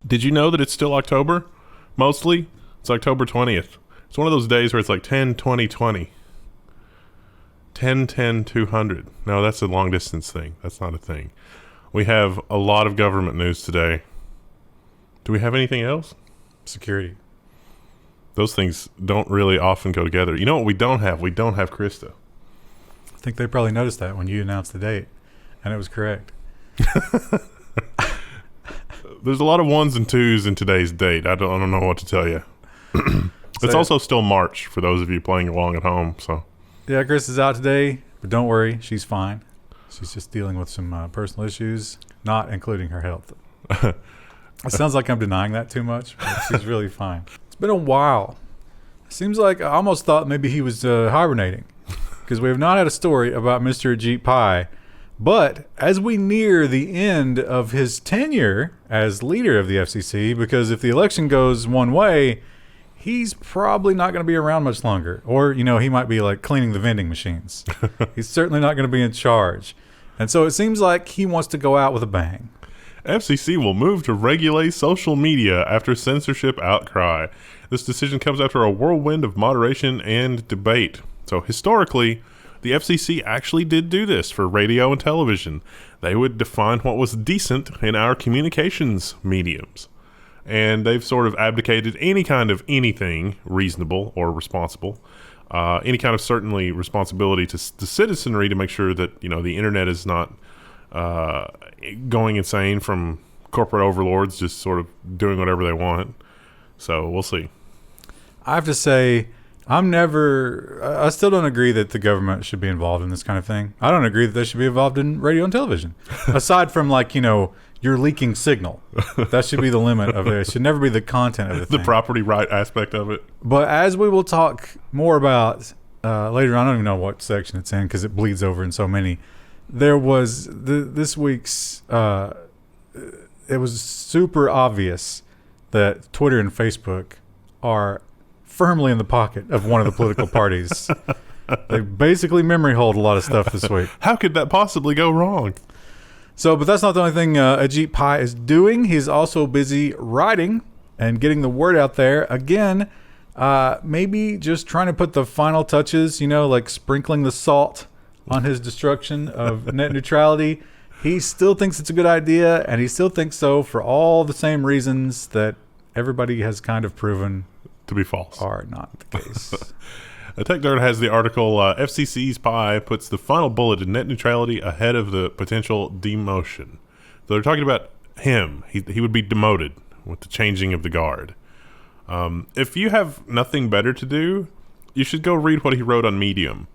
Did you know that it's still October? Mostly, it's October 20th. It's one of those days where it's like 10, 20, 20. 10, 10, 200. No, that's a long distance thing. That's not a thing. We have a lot of government news today. Do we have anything else? Security. Those things don't really often go together. You know what we don't have? We don't have Krista. I think they probably noticed that when you announced the date, and it was correct. There's a lot of ones and twos in today's date. I don't know what to tell you. It's also still March for those of you playing along at home. So yeah, Chris is out today, but don't worry, she's fine. She's just dealing with some personal issues, not including her health. It sounds like I'm denying that too much, but she's really fine. It's been a while. Seems like I almost thought maybe he was hibernating, because we have not had a story about Mr. Ajit Pai. But as we near the end of his tenure as leader of the FCC, because if the election goes one way, he's probably not going to be around much longer. Or, he might be like cleaning the vending machines. He's certainly not going to be in charge. And so it seems like he wants to go out with a bang. FCC will move to regulate social media after censorship outcry. This decision comes after a whirlwind of moderation and debate. So historically, the FCC actually did do this for radio and television. They would define what was decent in our communications mediums. And they've sort of abdicated any kind of anything reasonable or responsible, any kind of certainly responsibility to the citizenry to make sure that, the internet is not going insane from corporate overlords just sort of doing whatever they want. So we'll see. I have to say, I still don't agree that the government should be involved in this kind of thing. I don't agree that they should be involved in radio and television. Aside from you're leaking signal. That should be the limit of it. It should never be the content of the thing. The property right aspect of it. But as we will talk more about later on, I don't even know what section it's in because it bleeds over in so many. There was this week's, it was super obvious that Twitter and Facebook are firmly in the pocket of one of the political parties. They basically memory hold a lot of stuff this week. How could that possibly go wrong? So, but that's not the only thing Ajit Pai is doing. He's also busy writing and getting the word out there. Again, maybe just trying to put the final touches, like sprinkling the salt on his destruction of net neutrality. He still thinks it's a good idea, and he still thinks so for all the same reasons that everybody has kind of proven to be false are not the case. Tech Dirt has the article, FCC's Pi puts the final bullet in net neutrality ahead of the potential demotion. So they're talking about him. He would be demoted with the changing of the guard. If you have nothing better to do, you should go read what he wrote on Medium.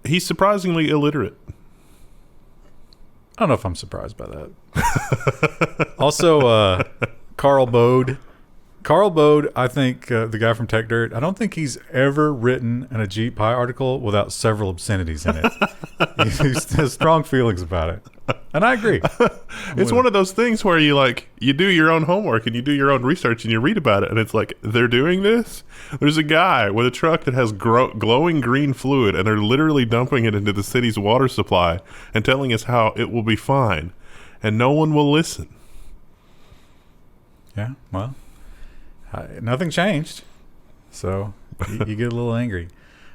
He's surprisingly illiterate. I don't know if I'm surprised by that. Also, Carl Bode, I think the guy from Tech Dirt, I don't think he's ever written an Ajit Pai article without several obscenities in it. He has strong feelings about it. And I agree. It's one of those things where you do your own homework and you do your own research and you read about it and it's like, they're doing this? There's a guy with a truck that has glowing green fluid and they're literally dumping it into the city's water supply and telling us how it will be fine. And no one will listen. Yeah, well, nothing changed. So you get a little angry.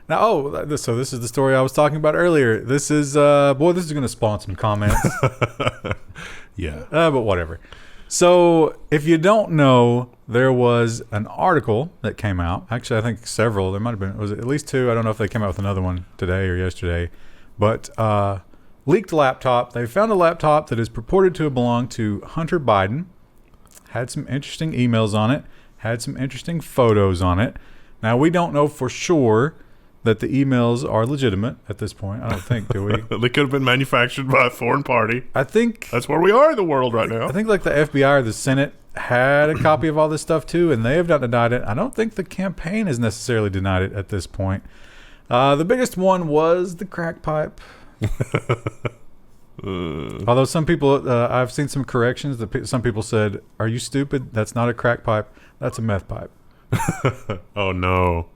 Now, so this is the story I was talking about earlier. This is, this is going to spawn some comments. Yeah. But whatever. So if you don't know, there was an article that came out. Actually, I think several. There might have been, was it at least two? I don't know if they came out with another one today or yesterday. But leaked laptop. They found a laptop that is purported to belong to Hunter Biden. Had some interesting emails on it. Had some interesting photos on it. Now, we don't know for sure that the emails are legitimate at this point. I don't think, do we? They could have been manufactured by a foreign party. I think that's where we are in the world right now. I think the FBI or the Senate had a copy of all this stuff too, and they have not denied it. I don't think the campaign has necessarily denied it at this point. The biggest one was the crack pipe. Although some people, I've seen some corrections. Some people said, "Are you stupid? That's not a crack pipe. That's a meth pipe." Oh no.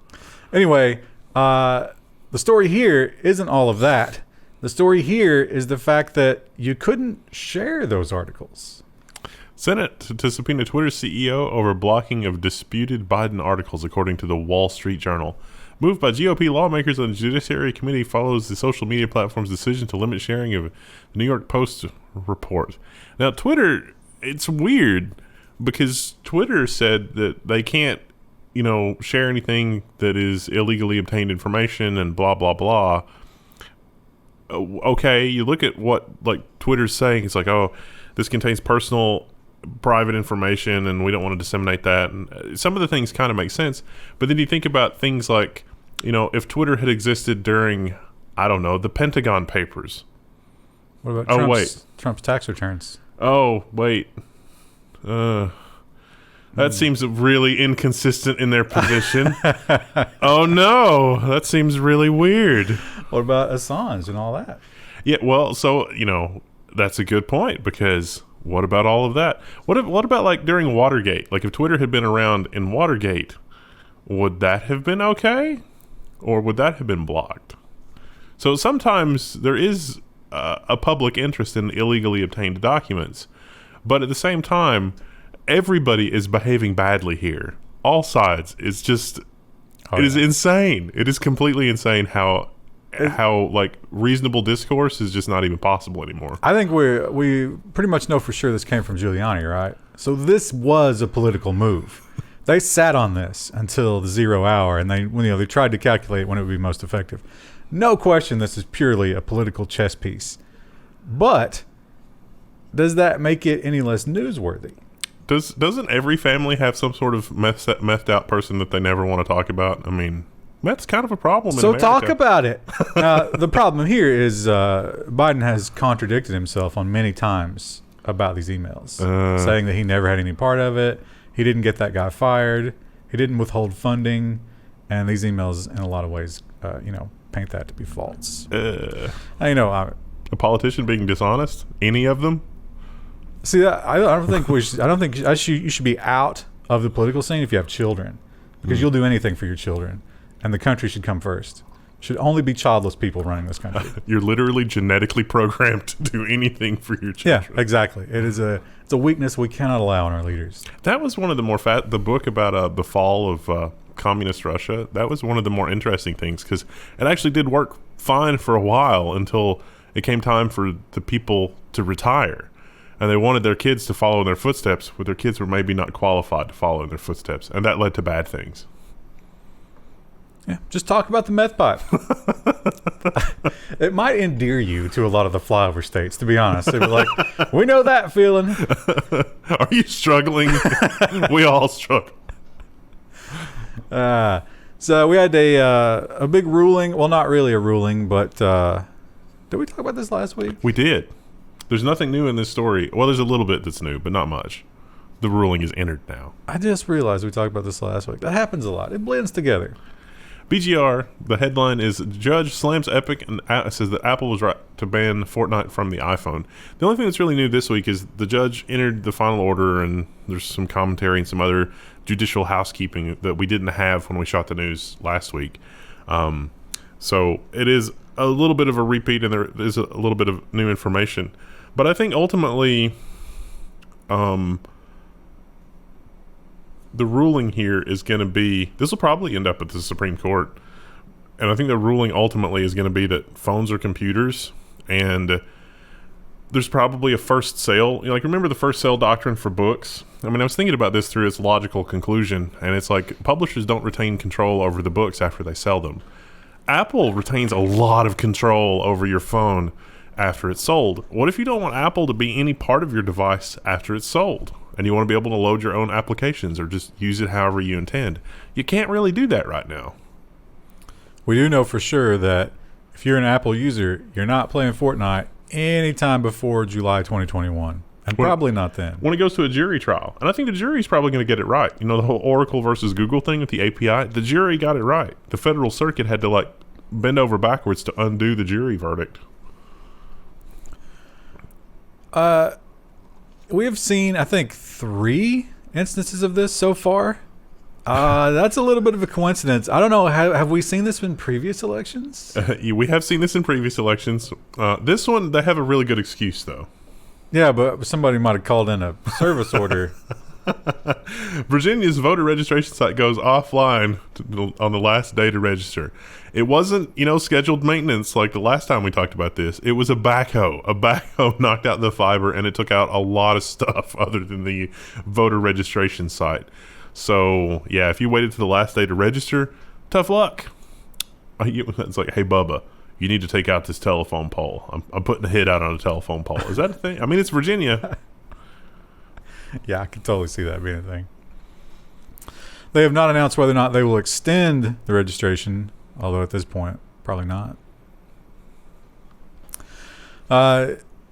Anyway, the story here isn't all of that. The story here is the fact that you couldn't share those articles. Senate to subpoena Twitter's CEO over blocking of disputed Biden articles, according to the Wall Street Journal. Moved by GOP lawmakers on the Judiciary Committee follows the social media platform's decision to limit sharing of the New York Post report. Now, Twitter, it's weird because Twitter said that they can't, share anything that is illegally obtained information and blah, blah, blah. Okay, you look at what, Twitter's saying. It's like, oh, this contains personal, private information, and we don't want to disseminate that. And some of the things kind of make sense. But then you think about things like, if Twitter had existed during, I don't know, the Pentagon Papers. What about Trump's tax returns? Oh, wait. That seems really inconsistent in their position. Oh, no. That seems really weird. What about Assange and all that? Yeah, well, so, that's a good point, because what about all of that? What about, during Watergate? If Twitter had been around in Watergate, would that have been okay? Or would that have been blocked? So sometimes there is a public interest in illegally obtained documents. But at the same time, everybody is behaving badly here. All sides. It's just, it is insane. It is completely insane how reasonable discourse is just not even possible anymore. I think we pretty much know for sure this came from Giuliani, right? So this was a political move. They sat on this until the 0 hour, and they tried to calculate when it would be most effective. No question, this is purely a political chess piece. But does that make it any less newsworthy? Doesn't every family have some sort of methed out person that they never want to talk about? I mean, that's kind of a problem. So talk about it. Now, the problem here is Biden has contradicted himself on many times about these emails, saying that he never had any part of it. He didn't get that guy fired. He didn't withhold funding. And these emails, in a lot of ways, paint that to be false. A politician being dishonest? Any of them? See, I don't think you should be out of the political scene if you have children, because you'll do anything for your children, and the country should come first. Should only be childless people running this country. You're literally genetically programmed to do anything for your children. Yeah, exactly. It's a weakness we cannot allow in our leaders. That was one of the more the book about the fall of communist Russia. That was one of the more interesting things, because it actually did work fine for a while until it came time for the people to retire. And they wanted their kids to follow in their footsteps, but their kids were maybe not qualified to follow in their footsteps. And that led to bad things. Yeah, just talk about the meth pipe. It might endear you to a lot of the flyover states, to be honest. They were like, we know that feeling. Are you struggling? We all struggle. So we had a big ruling. Well, not really a ruling, but did we talk about this last week? We did. There's nothing new in this story. Well, there's a little bit that's new, but not much. The ruling is entered now. I just realized we talked about this last week. That happens a lot. It blends together. BGR, the headline is, Judge slams Epic and says that Apple was right to ban Fortnite from the iPhone. The only thing that's really new this week is the judge entered the final order, and there's some commentary and some other judicial housekeeping that we didn't have when we shot the news last week. So it is a little bit of a repeat, and there is a little bit of new information. But I think ultimately, the ruling here is going to be, this will probably end up at the Supreme Court. And I think the ruling ultimately is going to be that phones are computers, and there's probably a first sale. Remember the first sale doctrine for books? I mean, I was thinking about this through its logical conclusion, and it's like publishers don't retain control over the books after they sell them. Apple retains a lot of control over your phone after it's sold. What if you don't want Apple to be any part of your device after it's sold, and you want to be able to load your own applications or just use it however you intend? You can't really do that right now. We do know for sure that if you're an Apple user, you're not playing Fortnite anytime before July 2021. And probably not then. When it goes to a jury trial. And I think the jury's probably going to get it right. The whole Oracle versus Google thing with the API, the jury got it right. The Federal Circuit had to bend over backwards to undo the jury verdict. We have seen, I think, 3 instances of this so far. That's a little bit of a coincidence. I don't know. Have we seen this in previous elections? We have seen this in previous elections. This one, they have a really good excuse, though. Yeah, but somebody might have called in a service order. Virginia's voter registration site goes offline on the last day to register. It wasn't, scheduled maintenance like the last time we talked about this. It was a backhoe. A backhoe knocked out the fiber, and it took out a lot of stuff other than the voter registration site. So, yeah, if you waited to the last day to register, tough luck. It's like, hey, Bubba, you need to take out this telephone pole. I'm putting a hit out on a telephone pole. Is that a thing? I mean, it's Virginia. Yeah, I can totally see that being a thing. They have not announced whether or not they will extend the registration, although at this point, probably not.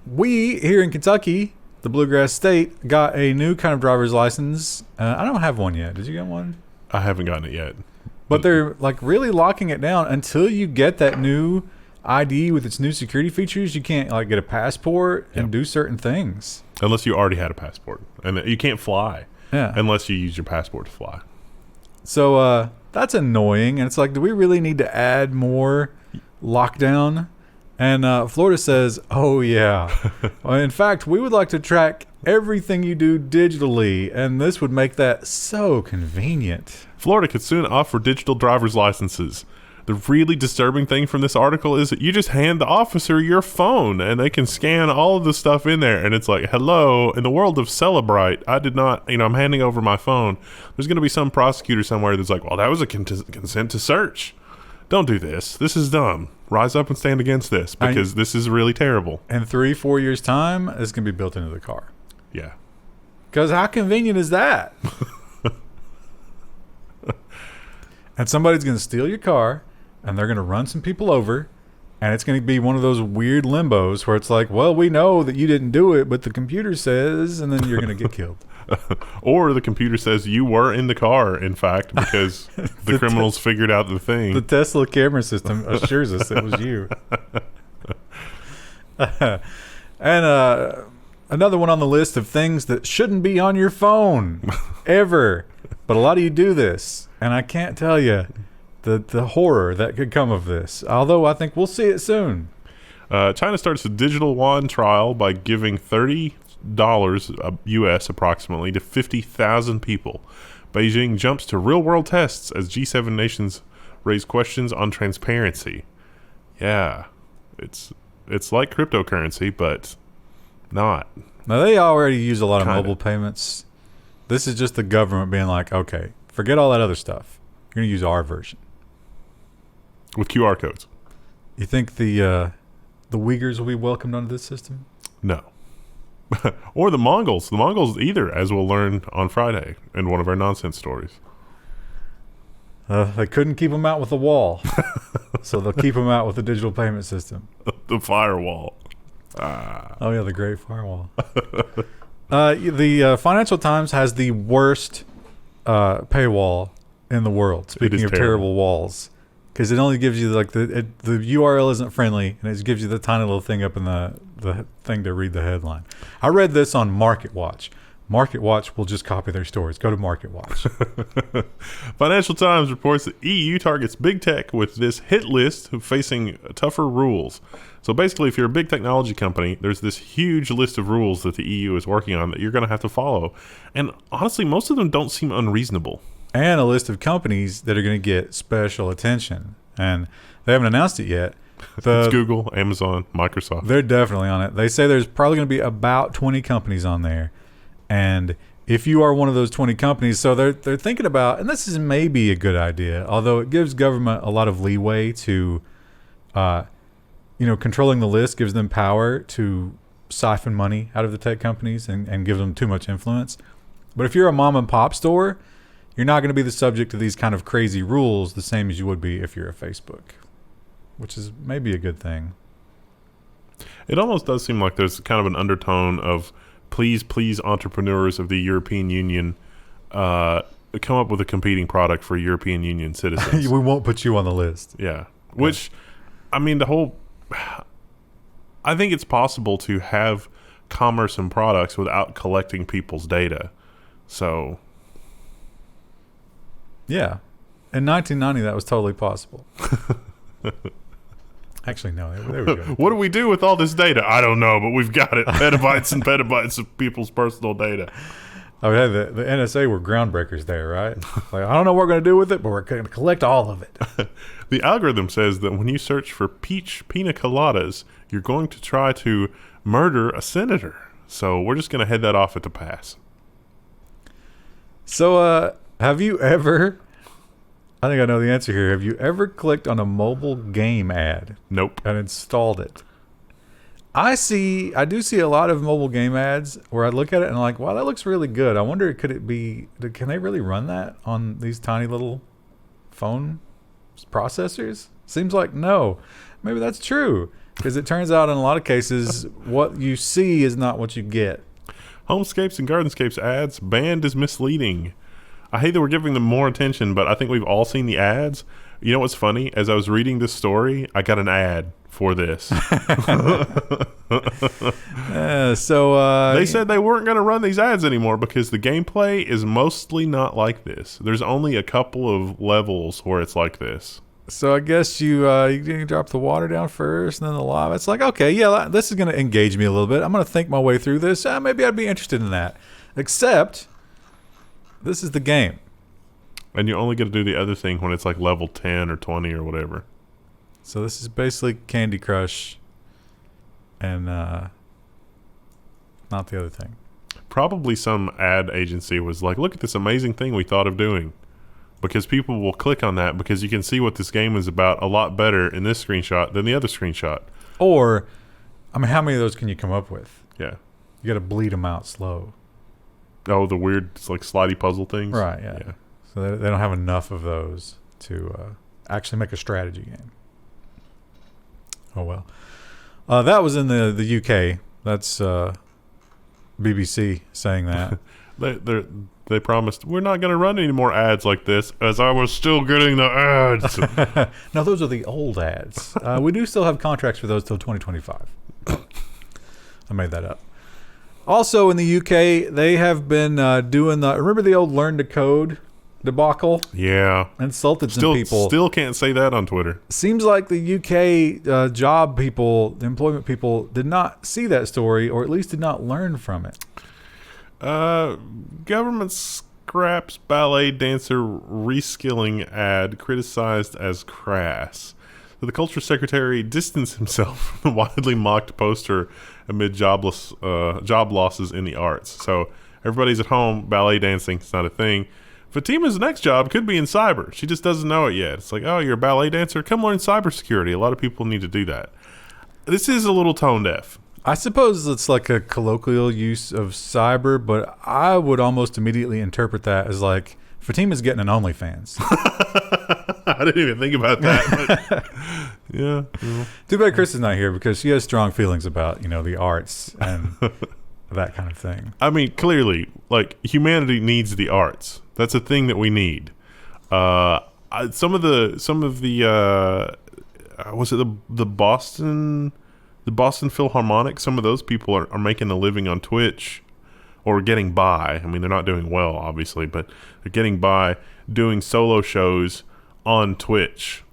We, here in Kentucky, the Bluegrass State, got a new kind of driver's license. I don't have one yet. Did you get one? I haven't gotten it yet. But they're like really locking it down until you get that new ID with its new security features. You can't like get a passport and do certain things. Unless you already had a passport. And you can't fly unless you use your passport to fly. So that's annoying. And it's like, do we really need to add more lockdown? And Florida says, oh, yeah. In fact, we would like to track everything you do digitally. And this would make that so convenient. Florida could soon offer digital driver's licenses. The really disturbing thing from this article is that you just hand the officer your phone and they can scan all of the stuff in there. And it's like, hello, in the world of Celebrite, I did not, I'm handing over my phone. There's going to be some prosecutor somewhere that's like, well, that was a consent to search. Don't do this. This is dumb. Rise up and stand against this because this is really terrible. In 3-4 years' time, it's going to be built into the car. Yeah. Because how convenient is that? And somebody's going to steal your car. And they're going to run some people over, and it's going to be one of those weird limbos where it's like, well, we know that you didn't do it, but the computer says, and then you're going to get killed. Or the computer says you were in the car, in fact, because the criminals figured out the thing. The Tesla camera system assures us it was you. And another one on the list of things that shouldn't be on your phone ever. But a lot of you do this, and I can't tell you the horror that could come of this, although I think we'll see it soon. China starts a digital yuan trial by giving $30 US approximately to 50,000 people. Beijing jumps to real-world tests as G7 nations raise questions on transparency. Yeah, it's like cryptocurrency, but not. Now, they already use a lot of mobile payments. This is just the government being like, okay, forget all that other stuff. You're going to use our version. With QR codes. You think the Uyghurs will be welcomed under this system? No. Or the Mongols. The Mongols either, as we'll learn on Friday in one of our nonsense stories. They couldn't keep them out with a wall. So they'll keep them out with the digital payment system. The firewall. Oh, yeah, the Great Firewall. The Financial Times has the worst paywall in the world. Speaking of terrible walls. Because it only gives you like the URL isn't friendly, and it just gives you the tiny little thing up in the thing to read the headline. I read this on MarketWatch. MarketWatch will just copy their stories. Go to MarketWatch. Financial Times reports that EU targets big tech with this hit list facing tougher rules. So basically, if you're a big technology company, there's this huge list of rules that the EU is working on that you're going to have to follow. And honestly, most of them don't seem unreasonable. And a list of companies that are going to get special attention. And they haven't announced it yet. It's Google, Amazon, Microsoft. They're definitely on it. They say there's probably going to be about 20 companies on there. And if you are one of those 20 companies, so they're thinking about, and this is maybe a good idea, although it gives government a lot of leeway to, controlling the list gives them power to siphon money out of the tech companies and give them too much influence. But if you're a mom and pop store, you're not going to be the subject of these kind of crazy rules the same as you would be if you're a Facebook, which is maybe a good thing. It almost does seem like there's kind of an undertone of please, entrepreneurs of the European Union, come up with a competing product for European Union citizens. We won't put you on the list. Yeah. Which, I mean, I think it's possible to have commerce and products without collecting people's data. So... yeah. In 1990, that was totally possible. Actually, no, they were good. What do we do with all this data? I don't know, but we've got it. Petabytes and petabytes of people's personal data. Oh, yeah, the NSA were groundbreakers there, right? Like, I don't know what we're going to do with it, but we're going to collect all of it. The algorithm says that when you search for peach pina coladas, you're going to try to murder a senator. So we're just going to head that off at the pass. So, have you ever... I think I know the answer here. Have you ever clicked on a mobile game ad? Nope. And installed it? I do see a lot of mobile game ads where I look at it and I'm like, wow, that looks really good. I wonder, can they really run that on these tiny little phone processors? Seems like no. Maybe that's true, because it turns out in a lot of cases, what you see is not what you get. Homescapes and Gardenscapes ads banned as misleading. I hate that we're giving them more attention, but I think we've all seen the ads. You know what's funny? As I was reading this story, I got an ad for this. They said they weren't going to run these ads anymore because the gameplay is mostly not like this. There's only a couple of levels where it's like this. So I guess you drop the water down first and then the lava. It's like, okay, yeah, this is going to engage me a little bit. I'm going to think my way through this. Maybe I'd be interested in that. Except this is the game. And you only get to do the other thing when it's like level 10 or 20 or whatever. So this is basically Candy Crush and not the other thing. Probably some ad agency was like, look at this amazing thing we thought of doing. Because people will click on that because you can see what this game is about a lot better in this screenshot than the other screenshot. Or, I mean, how many of those can you come up with? Yeah. You got to bleed them out slow. Oh, the weird, it's like slidey puzzle things? Right, yeah. So they don't have enough of those to actually make a strategy game. Oh, well. That was in the UK. That's BBC saying that. They promised, we're not going to run any more ads like this, as I was still getting the ads. No, those are the old ads. We do still have contracts for those till 2025. I made that up. Also in the UK, they have been doing remember the old learn to code debacle? Yeah. Insulted some people. Still can't say that on Twitter. Seems like the UK job people, the employment people, did not see that story, or at least did not learn from it. Government scraps ballet dancer reskilling ad criticized as crass. So the culture secretary distanced himself from the widely mocked poster amid job losses in the arts. So everybody's at home, ballet dancing, it's not a thing. Fatima's next job could be in cyber. She just doesn't know it yet. It's like, oh, you're a ballet dancer? Come learn cybersecurity. A lot of people need to do that. This is a little tone deaf. I suppose it's like a colloquial use of cyber, but I would almost immediately interpret that as like, Fatima's getting an OnlyFans. I didn't even think about that. But yeah. Too bad Chris is not here because she has strong feelings about, the arts and that kind of thing. I mean, clearly, like, humanity needs the arts. That's a thing that we need. Some of the was it the Boston Philharmonic? Some of those people are making a living on Twitch, or getting by. I mean, they're not doing well, obviously, but they're getting by doing solo shows on Twitch,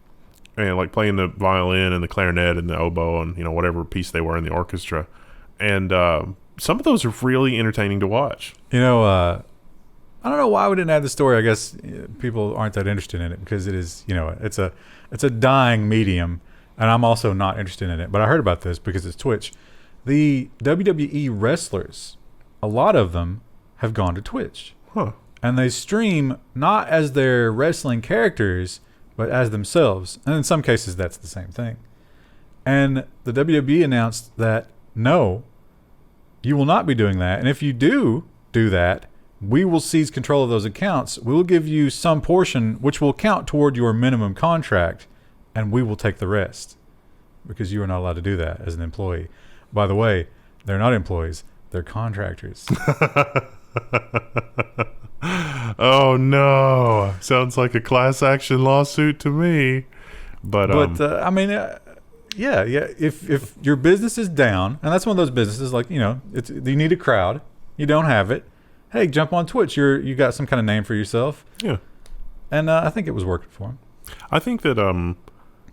and like playing the violin and the clarinet and the oboe and whatever piece they were in the orchestra. And some of those are really entertaining to watch. I don't know why we didn't add the story. I guess people aren't that interested in it because it is, it's a dying medium, and I'm also not interested in it. But I heard about this because it's Twitch. The WWE wrestlers, a lot of them have gone to Twitch. Huh. And they stream not as their wrestling characters, but as themselves. And in some cases, that's the same thing. And the WWE announced that, no, you will not be doing that. And if you do that, we will seize control of those accounts. We will give you some portion, which will count toward your minimum contract, and we will take the rest. Because you are not allowed to do that as an employee. By the way, they're not employees. They're contractors. Oh, no. Sounds like a class action lawsuit to me. But I mean, yeah. If your business is down, and that's one of those businesses, like, you need a crowd. You don't have it. Hey, jump on Twitch. You got some kind of name for yourself. Yeah. And I think it was working for him. I think that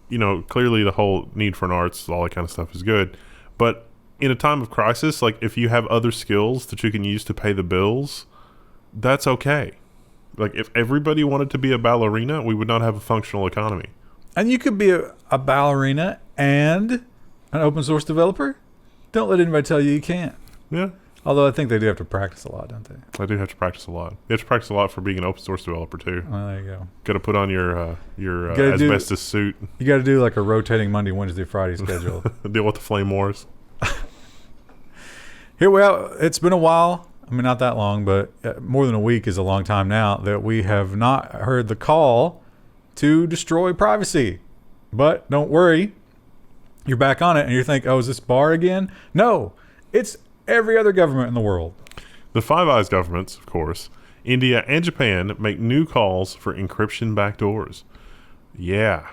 clearly the whole need for an arts, all that kind of stuff is good. But in a time of crisis, like if you have other skills that you can use to pay the bills, that's okay. Like if everybody wanted to be a ballerina, we would not have a functional economy. And you could be a ballerina and an open source developer. Don't let anybody tell you can't. Yeah. Although I think they do have to practice a lot, don't they? I do have to practice a lot. You have to practice a lot for being an open source developer too. Well, there you go. Got to put on your asbestos suit. You got to do like a rotating Monday, Wednesday, Friday schedule. Deal with the flame wars. Here we are. It's been a while. I mean, not that long, but more than a week is a long time now that we have not heard the call to destroy privacy. But don't worry. You're back on it and you think, oh, is this Barr again? No, it's every other government in the world. The Five Eyes governments, of course, India and Japan make new calls for encryption backdoors. Yeah,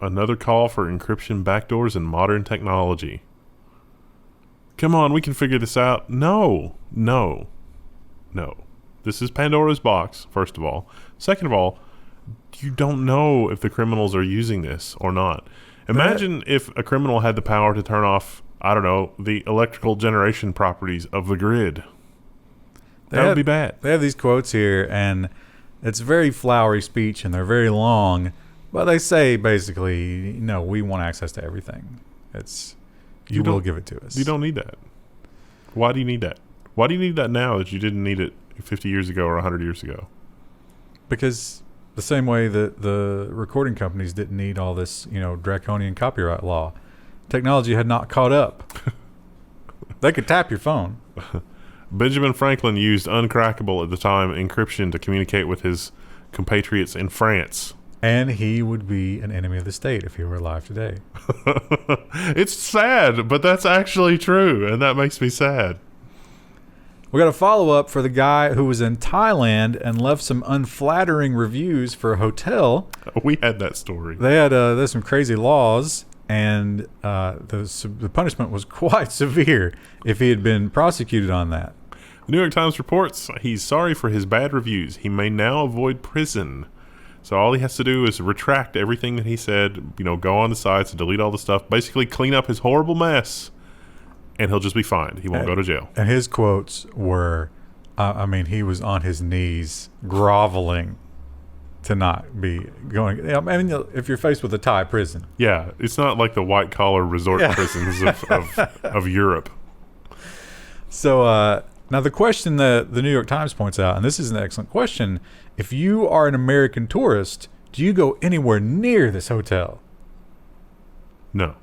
another call for encryption backdoors in modern technology. Come on, we can figure this out. No. This is Pandora's box, first of all. Second of all, you don't know if the criminals are using this or not. Imagine if a criminal had the power to turn off, I don't know, the electrical generation properties of the grid. That would be bad. They have these quotes here, and it's very flowery speech, and they're very long. But they say, basically, no, we want access to everything. You will give it to us. You don't need that. Why do you need that? Why do you need that now that you didn't need it 50 years ago or 100 years ago? Because the same way that the recording companies didn't need all this, draconian copyright law. Technology had not caught up. They could tap your phone. Benjamin Franklin used uncrackable at the time encryption to communicate with his compatriots in France. And he would be an enemy of the state if he were alive today. It's sad, but that's actually true, and that makes me sad. We got a follow-up for the guy who was in Thailand and left some unflattering reviews for a hotel. We had that story. They had there's some crazy laws, and the punishment was quite severe if he had been prosecuted on that. The New York Times reports he's sorry for his bad reviews. He may now avoid prison. So all he has to do is retract everything that he said, go on the sites and delete all the stuff, basically clean up his horrible mess, and he'll just be fine. He won't go to jail. And his quotes were, he was on his knees groveling to not be going. If you're faced with a Thai prison. Yeah, it's not like the white-collar resort prisons of Europe. So now the question that the New York Times points out, and this is an excellent question, if you are an American tourist, do you go anywhere near this hotel? No.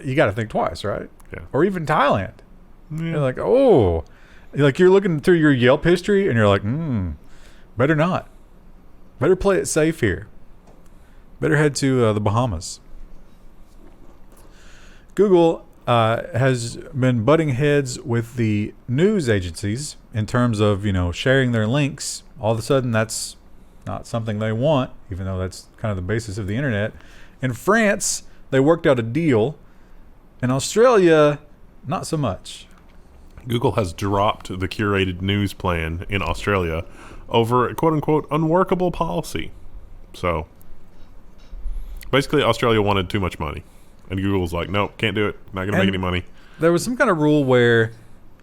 You got to think twice, right? Yeah. Or even Thailand. Yeah. You're like, you're looking through your Yelp history and you're like, better not. Better play it safe here. Better head to the Bahamas. Google has been butting heads with the news agencies in terms of, sharing their links. All of a sudden, that's not something they want, even though that's kind of the basis of the internet. In France, they worked out a deal. In Australia, not so much. Google has dropped the curated news plan in Australia over a quote-unquote unworkable policy. So, basically, Australia wanted too much money. And Google's like, nope, can't do it. Not going to make any money. There was some kind of rule where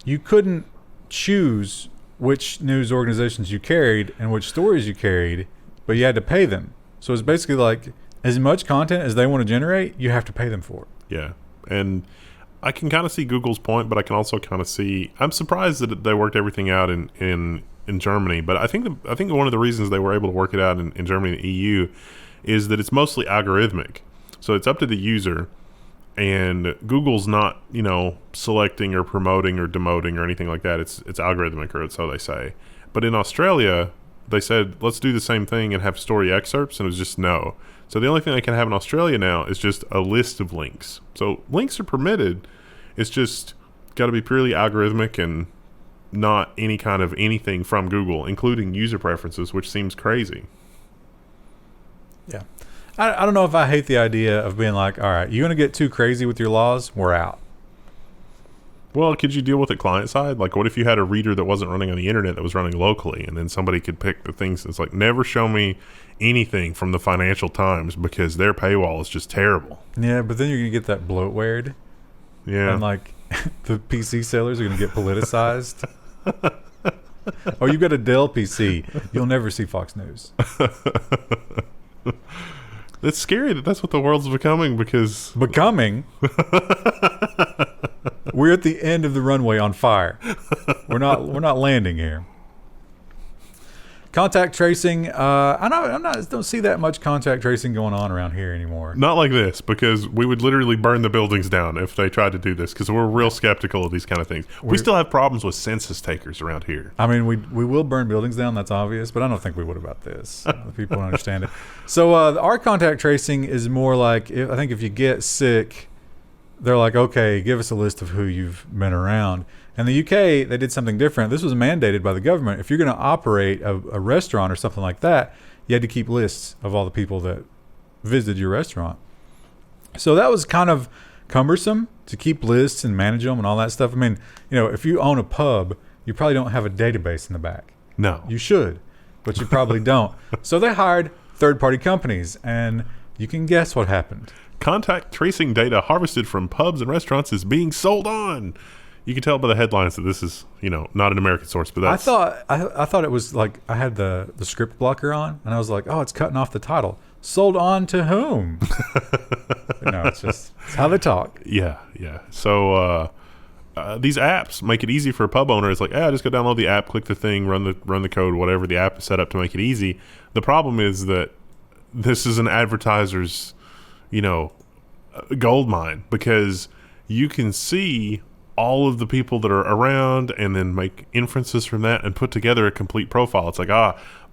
you couldn't choose which news organizations you carried and which stories you carried, but you had to pay them. So it's basically like as much content as they want to generate, you have to pay them for it. Yeah. And I can kind of see Google's point, but I can also kind of see... I'm surprised that they worked everything out in Germany, but I think one of the reasons they were able to work it out in Germany and the EU is that it's mostly algorithmic. So it's up to the user, and Google's not, selecting or promoting or demoting or anything like that. It's algorithmic, or so they say. But in Australia, they said, let's do the same thing and have story excerpts, and it was just no. So the only thing they can have in Australia now is just a list of links. So links are permitted. It's just got to be purely algorithmic and not any kind of anything from Google, including user preferences, which seems crazy. Yeah. I don't know if I hate the idea of being like, all right, you're going to get too crazy with your laws, we're out. Well, could you deal with it client side? Like, what if you had a reader that wasn't running on the internet that was running locally, and then somebody could pick the things that's like, never show me anything from the Financial Times because their paywall is just terrible. Yeah, but then you're going to get that bloatware. Yeah. And like the PC sellers are going to get politicized. Oh, you got a Dell PC. You'll never see Fox News. It's scary that that's what the world's becoming because... Becoming? We're at the end of the runway on fire. We're not landing here. Contact tracing. Don't see that much contact tracing going on around here anymore. Not like this, because we would literally burn the buildings down if they tried to do this, because we're real skeptical of these kind of things. We still have problems with census takers around here. I mean, we will burn buildings down, that's obvious, but I don't think we would about this. The people don't understand it. So our contact tracing is more like, I think if you get sick, they're like, okay, give us a list of who you've been around. In the UK, they did something different. This was mandated by the government. If you're going to operate a restaurant or something like that, you had to keep lists of all the people that visited your restaurant. So that was kind of cumbersome to keep lists and manage them and all that stuff. I mean, if you own a pub, you probably don't have a database in the back. No. You should, but you probably don't. So they hired third-party companies, and you can guess what happened. Contact tracing data harvested from pubs and restaurants is being sold on. You can tell by the headlines that this is, not an American source, but that's... I thought it was like I had the script blocker on, and I was like, oh, it's cutting off the title. Sold on to whom? No, it's how they talk. Yeah. So these apps make it easy for a pub owner. It's like, just go download the app, click the thing, run the code, whatever the app is set up to make it easy. The problem is that this is an advertiser's, gold mine, because you can see all of the people that are around and then make inferences from that and put together a complete profile. It's like,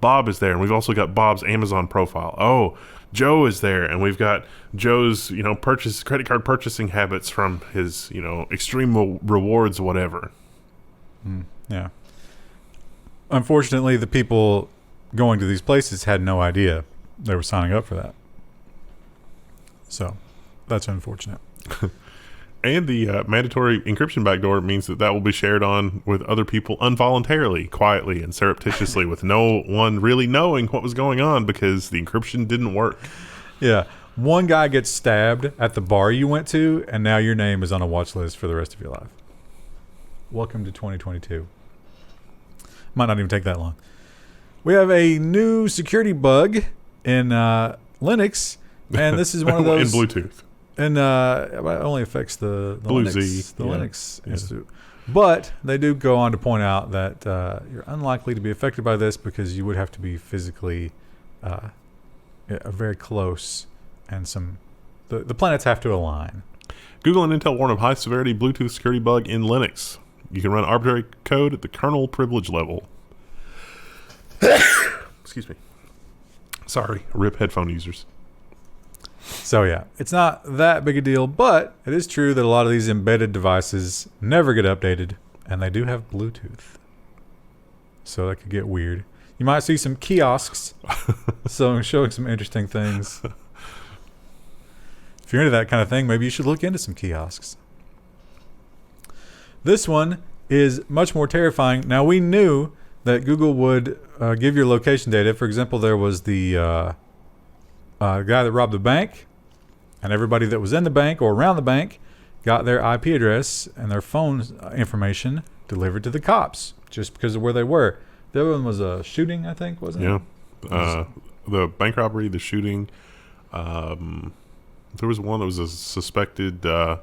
Bob is there, and we've also got Bob's Amazon profile. Oh, Joe is there, and we've got Joe's, credit card purchasing habits from his, extreme rewards, whatever. Yeah. Unfortunately, the people going to these places had no idea they were signing up for that. So that's unfortunate. And the mandatory encryption backdoor means that will be shared on with other people involuntarily, quietly, and surreptitiously with no one really knowing what was going on because the encryption didn't work. Yeah. One guy gets stabbed at the bar you went to, and now your name is on a watch list for the rest of your life. Welcome to 2022. Might not even take that long. We have a new security bug in Linux, and this is one of those... in Bluetooth. And it only affects the Linux Institute. But they do go on to point out that you're unlikely to be affected by this because you would have to be physically very close, and the planets have to align. Google and Intel warn of high-severity Bluetooth security bug in Linux. You can run arbitrary code at the kernel privilege level. Excuse me. Sorry, rip headphone users. So yeah, it's not that big a deal, but it is true that a lot of these embedded devices never get updated, and they do have Bluetooth. So that could get weird. You might see some kiosks showing some interesting things. If you're into that kind of thing, maybe you should look into some kiosks. This one is much more terrifying. Now, we knew that Google would give your location data. For example, there was the guy that robbed the bank, and everybody that was in the bank or around the bank got their IP address and their phone information delivered to the cops just because of where they were. The other one was a shooting, I think, wasn't it? Yeah. The bank robbery, the shooting. There was one that was a suspected hit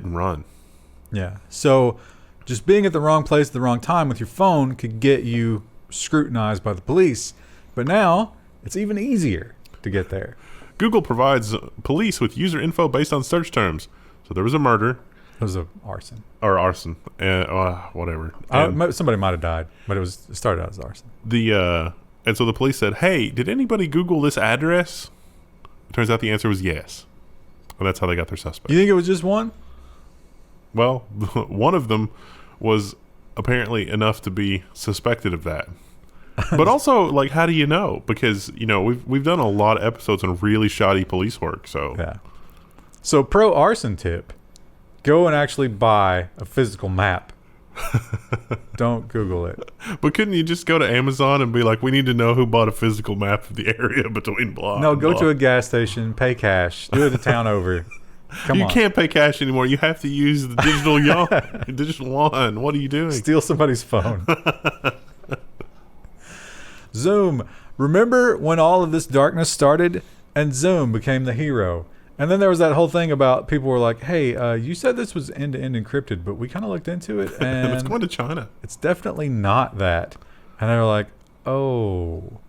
and run. Yeah. So just being at the wrong place at the wrong time with your phone could get you scrutinized by the police. But now it's even easier to get there. Google provides police with user info based on search terms. So there was a murder. It was a arson. Or arson. Whatever. Somebody might have died, but it started out as arson. And so the police said, hey, did anybody Google this address? Turns out the answer was yes. And that's how they got their suspect. You think it was just one? Well, one of them was apparently enough to be suspected of that. But also, like, how do you know? Because, we've done a lot of episodes on really shoddy police work. So yeah. So pro arson tip: Go and actually buy a physical map. Don't Google it. But couldn't you just go to Amazon and be like, we need to know who bought a physical map of the area between blah No, and go blah. to a gas station, pay cash, do it the town over. Come You on. can't pay cash anymore. You have to use the digital yuan. Digital yuan. What are you doing? Steal somebody's phone. Zoom. Remember when all of this darkness started and Zoom became the hero? And then there was that whole thing about people were like, hey, you said this was end-to-end encrypted, but we kind of looked into it and It's going to China. it's definitely not that. And they were like, oh,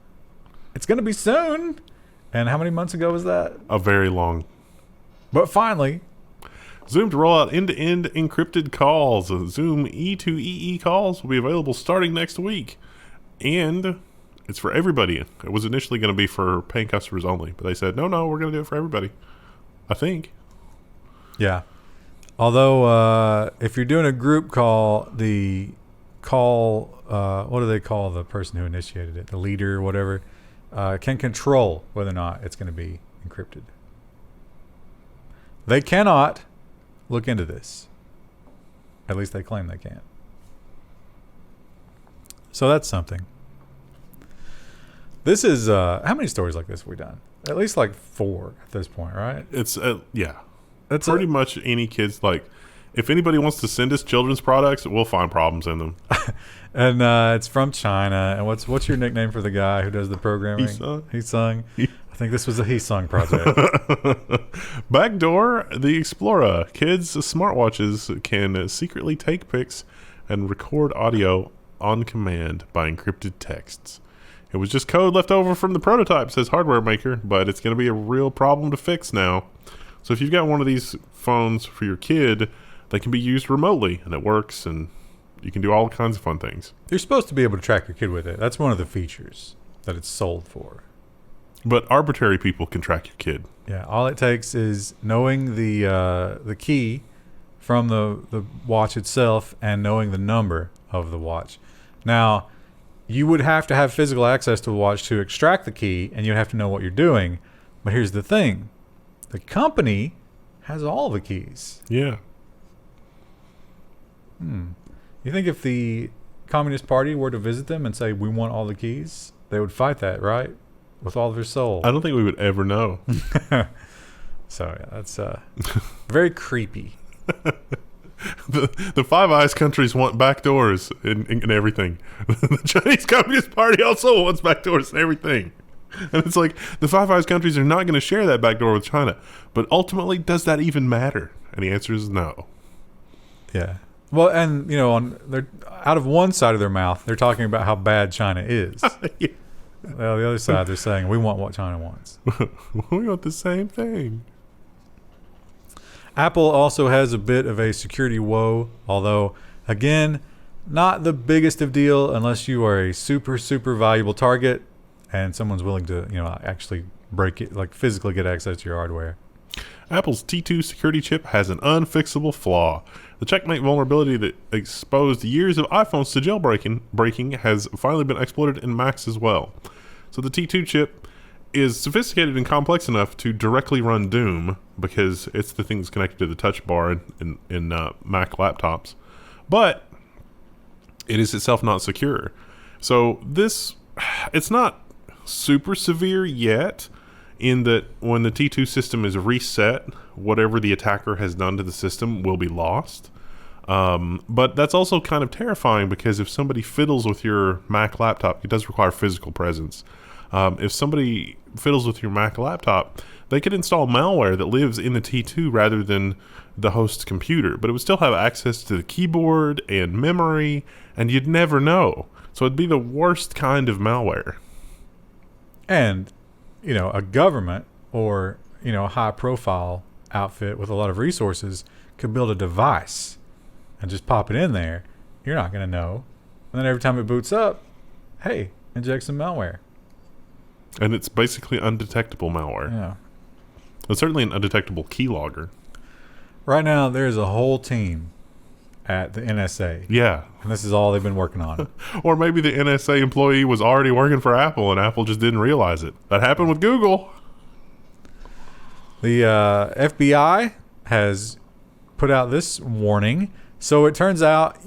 it's going to be soon. And how many months ago was that? A very long. But finally, Zoom to roll out end-to-end encrypted calls. Zoom E2EE calls will be available starting next week. And it's for everybody. It was initially going to be for paying customers only. But they said, no, we're going to do it for everybody. I think. yeah. Although, if you're doing a group call, the call, what do they call the person who initiated it? The leader or whatever, can control whether or not it's going to be encrypted. They cannot look into this. At least they claim they can. So that's something. This is, how many stories like this have we done? At least like 4 at this point, right? It's, yeah. That's Pretty much any kids, like, if anybody wants to send us children's products, we'll find problems in them. And it's from China. And what's your nickname for the guy who does the programming? He Sung. I think this was a He Sung project. Backdoor the Xplora. Kids' smartwatches can secretly take pics and record audio on command by encrypted texts. It was just code left over from the prototype, says hardware maker, but it's going to be a real problem to fix now. So if you've got one of these phones for your kid, they can be used remotely, and it works, and you can do all kinds of fun things. You're supposed to be able to track your kid with it. That's one of the features that it's sold for. But arbitrary people can track your kid. Yeah, all it takes is knowing the key from the watch itself and knowing the number of the watch. Now, you would have to have physical access to the watch to extract the key, and you'd have to know what you're doing. But here's the thing. The company has all the keys. Yeah. You think if the Communist Party were to visit them and say, we want all the keys, they would fight that, right? With all of their soul. I don't think we would ever know. So, yeah, that's very creepy. The Five Eyes countries want backdoors in everything. The Chinese Communist Party also wants backdoors in everything. And it's like, the Five Eyes countries are not going to share that backdoor with China. But ultimately, does that even matter? And the answer is no. Yeah. Well, and, they're out of one side of their mouth, they're talking about how bad China is. Yeah. Well, the other side, they're saying, we want what China wants. We want the same thing. Apple also has a bit of a security woe, although, again, not the biggest of deal unless you are a super, super valuable target and someone's willing to, actually break it, like physically get access to your hardware. Apple's T2 security chip has an unfixable flaw. The checkmate vulnerability that exposed years of iPhones to jailbreaking has finally been exploited in Macs as well. So the T2 chip is sophisticated and complex enough to directly run Doom because it's the thing that's connected to the touch bar in Mac laptops. But it is itself not secure. So it's not super severe yet, in that when the T2 system is reset, whatever the attacker has done to the system will be lost. But that's also kind of terrifying because if somebody fiddles with your Mac laptop, it does require physical presence. If somebody fiddles with your Mac laptop, they could install malware that lives in the T2 rather than the host's computer. But it would still have access to the keyboard and memory, and you'd never know. So it'd be the worst kind of malware. And, a government or, a high-profile outfit with a lot of resources could build a device and just pop it in there. You're not going to know. And then every time it boots up, hey, inject some malware. And it's basically undetectable malware. Yeah. It's certainly an undetectable keylogger. Right now, there's a whole team at the NSA. Yeah. And this is all they've been working on. Or maybe the NSA employee was already working for Apple and Apple just didn't realize it. That happened with Google. The FBI has put out this warning. So it turns out,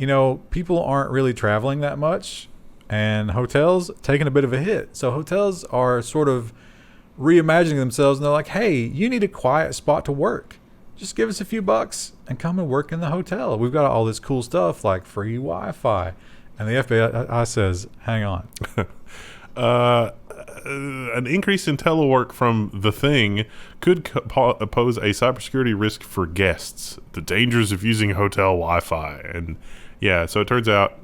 people aren't really traveling that much, and hotels taking a bit of a hit. So hotels are sort of reimagining themselves, and they're like, hey, you need a quiet spot to work. Just give us a few bucks and come and work in the hotel. We've got all this cool stuff like free Wi-Fi. And the FBI says, hang on. An increase in telework from the thing could pose a cybersecurity risk for guests. The dangers of using hotel Wi-Fi. And yeah, so it turns out,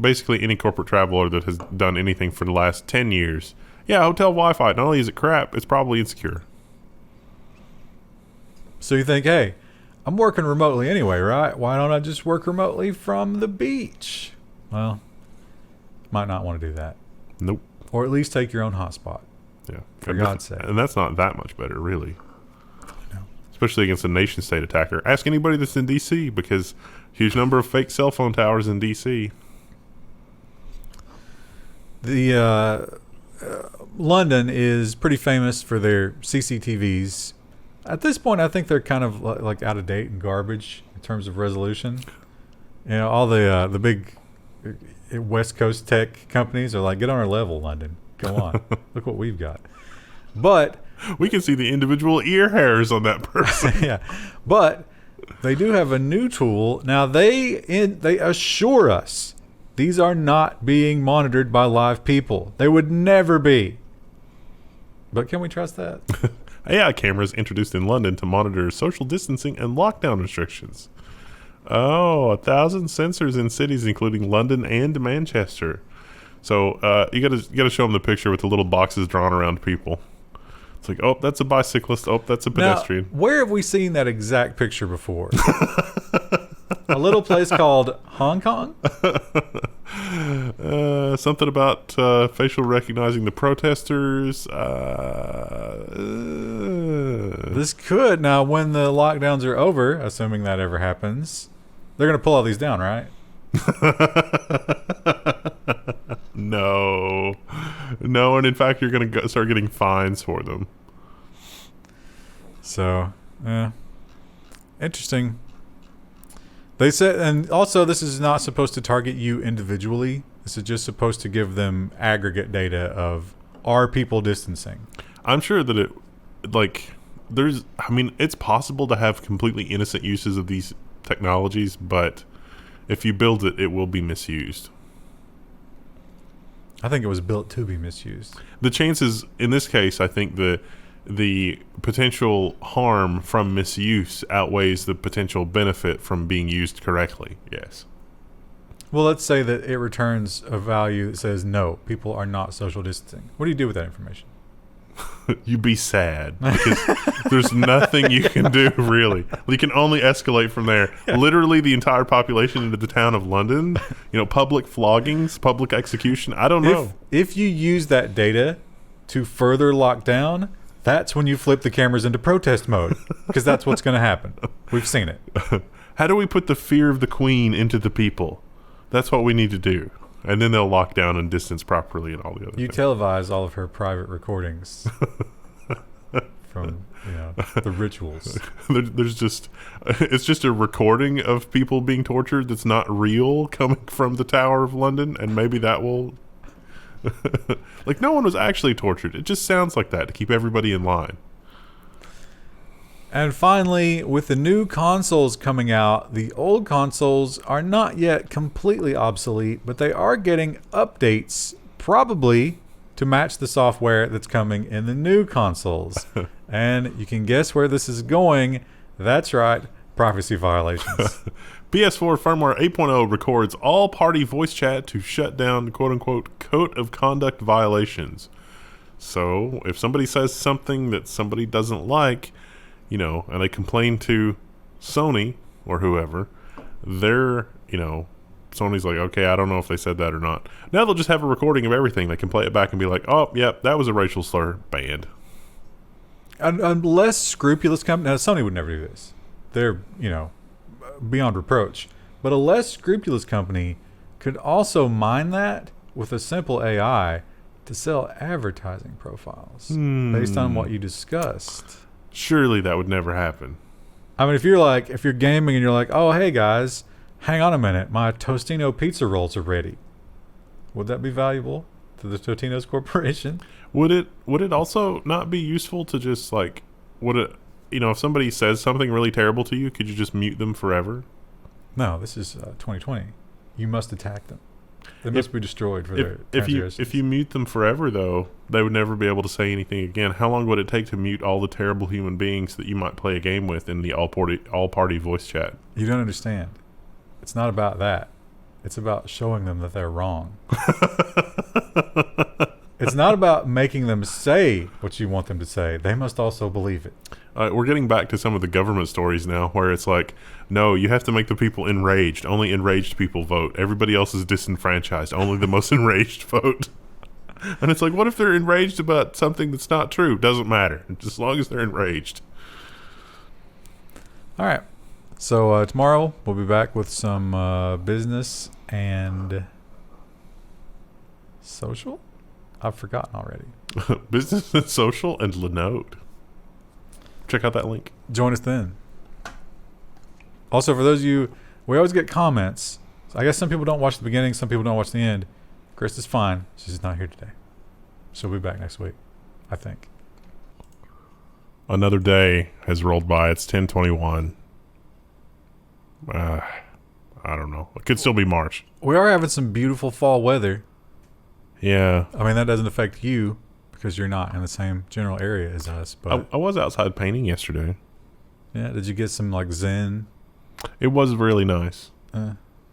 basically any corporate traveler that has done anything for the last 10 years, hotel Wi-Fi, not only is it crap, it's probably insecure. So you think, hey, I'm working remotely anyway, right? Why don't I just work remotely from the beach? Well, might not want to do that. Nope. Or at least take your own hotspot. Yeah. For God's sake. And that's not that much better, really. No. Especially against a nation-state attacker. Ask anybody that's in D.C. because huge number of fake cell phone towers in D.C. London is pretty famous for their CCTVs. At this point, I think they're kind of like out of date and garbage in terms of resolution. All the big West Coast tech companies are like, get on our level, London. Go on. Look what we've got. But we can see the individual ear hairs on that person. Yeah. But they do have a new tool. Now, they assure us these are not being monitored by live people. They would never be. But can we trust that? AI cameras introduced in London to monitor social distancing and lockdown restrictions. 1,000 sensors in cities including London and Manchester. So you gotta show them the picture with the little boxes drawn around people. It's like, oh, that's a bicyclist. Oh, that's a pedestrian. Now, where have we seen that exact picture before? A little place called Hong Kong? Something about facial recognizing the protesters. This could. Now, when the lockdowns are over, assuming that ever happens, they're going to pull all these down, right? No, and in fact, you're going to start getting fines for them. So, interesting. They said, and also this is not supposed to target you individually. This is just supposed to give them aggregate data of, are people distancing? I'm sure that it's possible to have completely innocent uses of these technologies, but if you build it, it will be misused. I think it was built to be misused. The chances, in this case, I think the potential harm from misuse outweighs the potential benefit from being used correctly. Yes. Well, let's say that it returns a value that says, no, people are not social distancing. What do you do with that information? You be sad because there's nothing you can do, really. You can only escalate from there. Literally the entire population into the town of London, public floggings, public execution. I don't know. If you use that data to further lock down, that's when you flip the cameras into protest mode, because that's what's going to happen. We've seen it. How do we put the fear of the Queen into the people? That's what we need to do. And then they'll lock down and distance properly and all the other things. You televise all of her private recordings from the rituals. It's just a recording of people being tortured that's not real coming from the Tower of London, and maybe that will... Like, no one was actually tortured. It just sounds like that to keep everybody in line. And finally, with the new consoles coming out, the old consoles are not yet completely obsolete, but they are getting updates, probably to match the software that's coming in the new consoles. And you can guess where this is going. That's right, privacy violations. PS4 firmware 8.0 records all party voice chat to shut down quote-unquote code of conduct violations. So if somebody says something that somebody doesn't like, and they complain to Sony or whoever, they're, Sony's like, okay, I don't know if they said that or not. Now they'll just have a recording of everything. They can play it back and be like, oh, yep, that was a racial slur. Banned. A less scrupulous company, now Sony would never do this. They're, beyond reproach. But a less scrupulous company could also mine that with a simple AI to sell advertising profiles based on what you discussed. Surely that would never happen. I mean, if you're gaming and you're like, oh, hey guys, hang on a minute, my Tostino pizza rolls are ready. Would that be valuable to the Totino's Corporation? Would it also not be useful to just like, if somebody says something really terrible to you, could you just mute them forever? No, this is 2020. You must attack them. They must be destroyed for their transgressions. If you mute them forever, though, they would never be able to say anything again. How long would it take to mute all the terrible human beings that you might play a game with in the all-party voice chat? You don't understand. It's not about that. It's about showing them that they're wrong. It's not about making them say what you want them to say. They must also believe it. We're getting back to some of the government stories now where it's like, no, you have to make the people enraged. Only enraged people vote. Everybody else is disenfranchised. Only the most enraged vote. And it's like, what if they're enraged about something that's not true? Doesn't matter. Just as long as they're enraged. All right. So tomorrow we'll be back with some business and social. I've forgotten already. Business and social and Linode. Check out that link. Join us then. Also, for those of you, we always get comments. So I guess some people don't watch the beginning, some people don't watch the end. Chris is fine. She's just not here today. She'll be back next week, I think. Another day has rolled by. It's 10/21. I don't know. It could still be March. We are having some beautiful fall weather. Yeah. I mean, that doesn't affect you because you're not in the same general area as us. But I was outside painting yesterday. Yeah. Did you get some like zen? It was really nice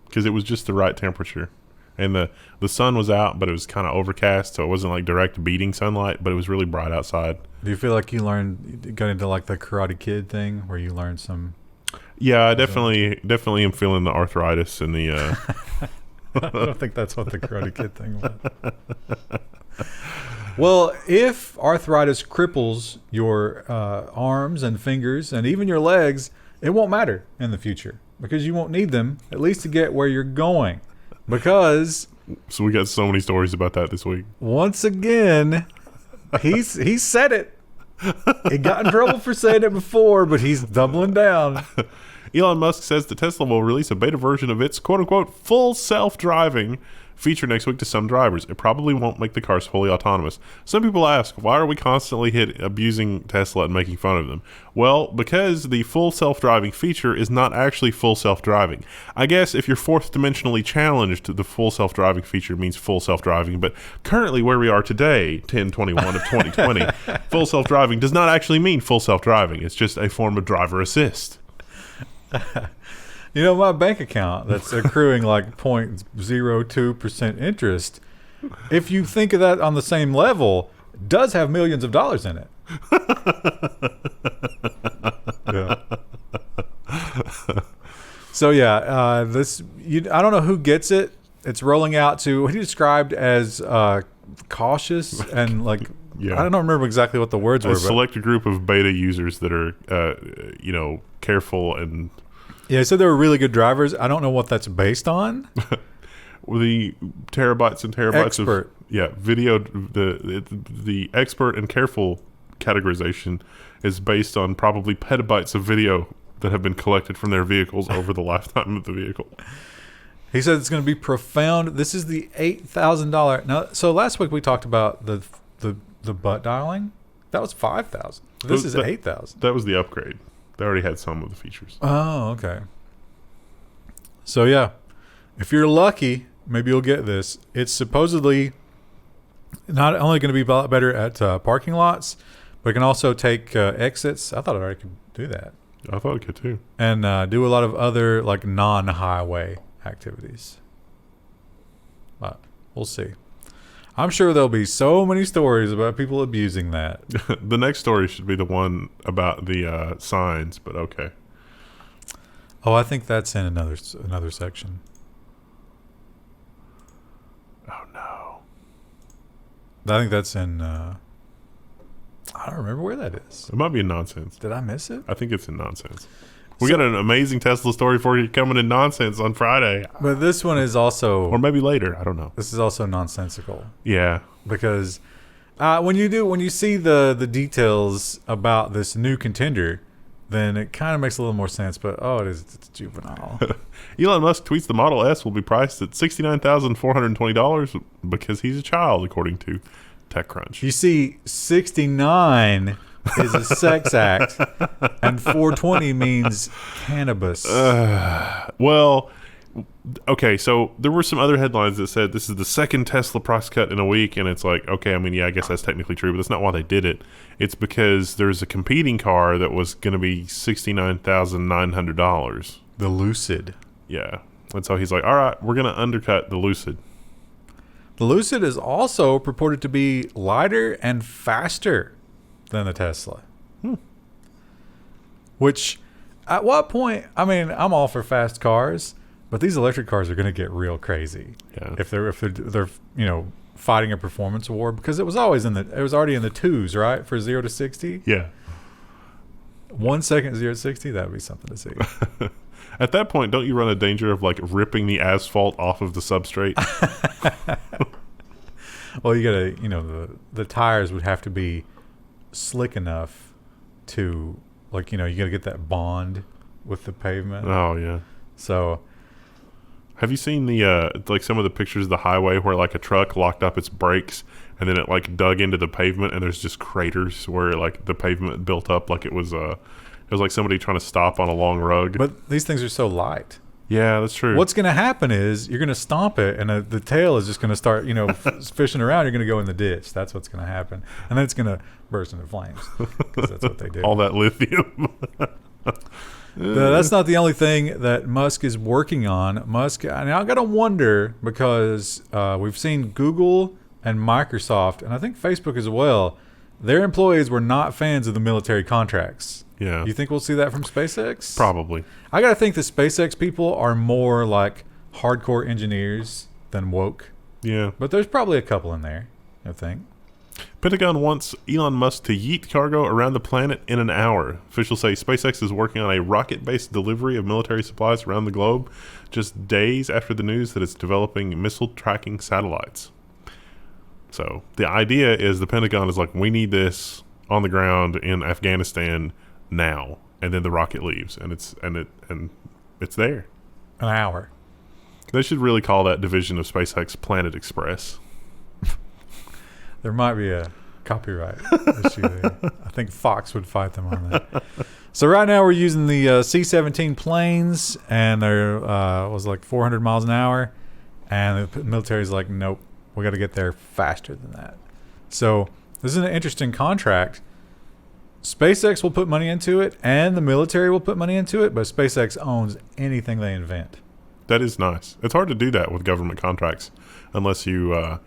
because it was just the right temperature. And the sun was out, but it was kind of overcast, so it wasn't like direct beating sunlight, but it was really bright outside. Do you feel like you got into like the Karate Kid thing where you learned some? Yeah, I definitely am feeling the arthritis and the... I don't think that's what the Karate Kid thing was. Well, if arthritis cripples your arms and fingers and even your legs, it won't matter in the future because you won't need them, at least to get where you're going. Because... So we got so many stories about that this week. Once again, he said it. He got in trouble for saying it before, but he's doubling down. Elon Musk says that Tesla will release a beta version of its quote-unquote full self-driving feature next week to some drivers. It probably won't make the cars fully autonomous. Some people ask, why are we constantly abusing Tesla and making fun of them? Well, because the full self-driving feature is not actually full self-driving. I guess if you're fourth dimensionally challenged, the full self-driving feature means full self-driving, but currently where we are today, 10/21 of 2020, full self-driving does not actually mean full self-driving. It's just a form of driver assist. You know, my bank account that's accruing like 0.02% interest, if you think of that on the same level, does have millions of dollars in it. Yeah. So yeah, I don't know who gets it. It's rolling out to what he described as cautious and like I don't remember exactly what the words were. Select a group of beta users that are careful and. Yeah, so they were really good drivers. I don't know what that's based on. The terabytes and terabytes expert. Of video. The expert and careful categorization is based on probably petabytes of video that have been collected from their vehicles over the lifetime of the vehicle. He said it's going to be profound. This is the $8,000. Now, so last week we talked about the butt dialing. That was $5,000. This is $8,000. That was the upgrade. They already had some of the features. Oh, okay. So yeah, if you're lucky, maybe you'll get this. It's supposedly not only going to be a lot better at parking lots, but it can also take exits. I thought it already could do that. I thought it could too. And do a lot of other like non-highway activities. But we'll see. I'm sure there'll be so many stories about people abusing that. The next story should be the one about the signs, but okay. Oh, I think that's in another section. Oh, no. I think that's in... I don't remember where that is. It might be in nonsense. Did I miss it? I think it's in nonsense. We got an amazing Tesla story for you coming in nonsense on Friday. But this one is also... Or maybe later. I don't know. This is also nonsensical. Yeah. Because when you see the details about this new contender, then it kind of makes a little more sense. But it's juvenile. Elon Musk tweets the Model S will be priced at $69,420 because he's a child, according to TechCrunch. You see, 69 is a sex act, and 420 means cannabis. Well, okay, so there were some other headlines that said this is the second Tesla price cut in a week, and it's like, okay, I mean, yeah, I guess that's technically true, but that's not why they did it. It's because there's a competing car that was going to be $69,900. The Lucid. Yeah. And so he's like, all right, we're going to undercut the Lucid. The Lucid is also purported to be lighter and faster than the Tesla. Which, at what point, I mean, I'm all for fast cars, but these electric cars are going to get real crazy. Yeah. If they're fighting a performance war, because it was already in the twos, right? For 0 to 60. Yeah. 1 second 0 to 60, that would be something to see. At that point, don't you run a danger of like ripping the asphalt off of the substrate? Well, you gotta, the tires would have to be slick enough to, like, you gotta get that bond with the pavement. Oh yeah. So, have you seen the like some of the pictures of the highway where like a truck locked up its brakes and then it like dug into the pavement and there's just craters where like the pavement built up like it was like somebody trying to stop on a long rug. But these things are so light. Yeah, that's true. What's going to happen is you're going to stomp it, and the tail is just going to start, fishing around. You're going to go in the ditch. That's what's going to happen, and then it's going to burst into flames because that's what they do. All that lithium. That's not the only thing that Musk is working on. Musk, and I got to wonder because we've seen Google and Microsoft, and I think Facebook as well. Their employees were not fans of the military contracts. Yeah. You think we'll see that from SpaceX? Probably. I got to think the SpaceX people are more like hardcore engineers than woke. Yeah. But there's probably a couple in there, I think. Pentagon wants Elon Musk to yeet cargo around the planet in an hour. Officials say SpaceX is working on a rocket-based delivery of military supplies around the globe just days after the news that it's developing missile tracking satellites. So the idea is the Pentagon is like, we need this on the ground in Afghanistan now, and then the rocket leaves, and it's there. An hour. They should really call that division of SpaceX Planet Express. There might be a copyright issue there. I think Fox would fight them on that. So right now we're using the C-17 planes, and they're was like 400 miles an hour, and the military's like, nope, we got to get there faster than that. So this is an interesting contract. SpaceX will put money into it, and the military will put money into it, but SpaceX owns anything they invent. That is nice. It's hard to do that with government contracts unless you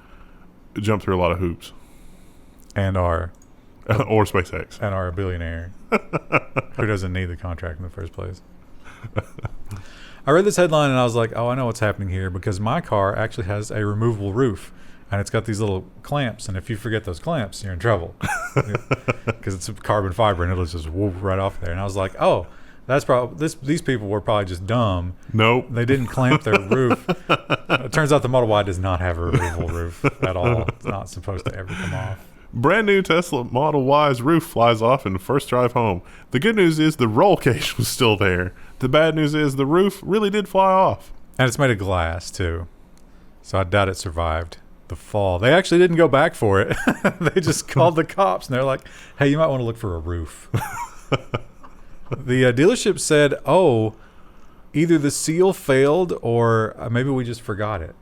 jump through a lot of hoops. And or SpaceX. And are a billionaire who doesn't need the contract in the first place. I read this headline and I was like, oh, I know what's happening here, because my car actually has a removable roof. And it's got these little clamps, and if you forget those clamps, you're in trouble because it's a carbon fiber, and it'll just whoop right off there. And I was like, "Oh, that's probably these people were probably just dumb. Nope, they didn't clamp their roof." It turns out the Model Y does not have a removable roof at all. It's not supposed to ever come off. Brand new Tesla Model Y's roof flies off in first drive home. The good news is the roll cage was still there. The bad news is the roof really did fly off, and it's made of glass too, so I doubt it survived the fall. They actually didn't go back for it. They just called the cops, and they're like, hey, you might want to look for a roof. The dealership said, oh, either the seal failed or maybe we just forgot it.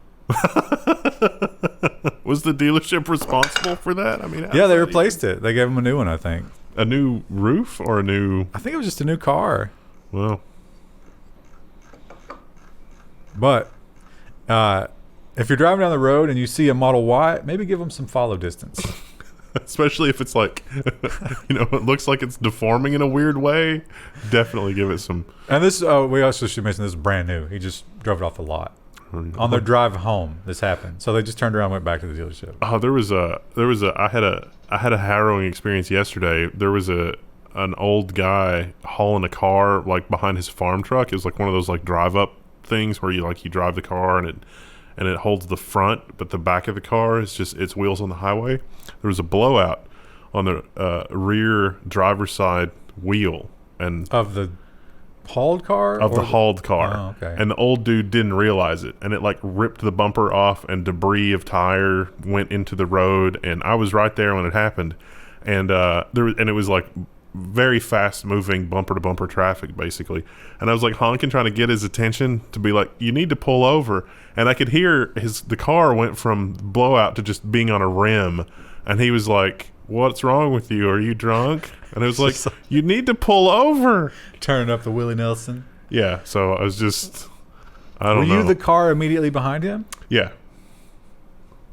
Was the dealership responsible for that? I mean, yeah, they replaced it. They gave them a new one, I think. A new roof or a new... I think it was just a new car. Well. But if you're driving down the road and you see a Model Y, maybe give them some follow distance. Especially if it's like, it looks like it's deforming in a weird way. Definitely give it some. And this, we also should mention, this is brand new. He just drove it off the lot. On their drive home, this happened. So they just turned around and went back to the dealership. Oh, I had a harrowing experience yesterday. There was an old guy hauling a car like behind his farm truck. It was like one of those like drive up things where you drive the car and it holds the front, but the back of the car is just its wheels on the highway. There was a blowout on the rear driver's side wheel, and Of the hauled car? of the hauled car. Oh, okay. And the old dude didn't realize it, and it like ripped the bumper off, and debris of tire went into the road. And I was right there when it happened, and it was like very fast moving bumper to bumper traffic basically, and I was like honking trying to get his attention to be like, you need to pull over. And I could hear the car went from blowout to just being on a rim, and he was like, what's wrong with you, are you drunk? And I was like, you need to pull over. Turning up the Willie Nelson. Yeah, so I was just, I don't know. Were you the car immediately behind him? Yeah.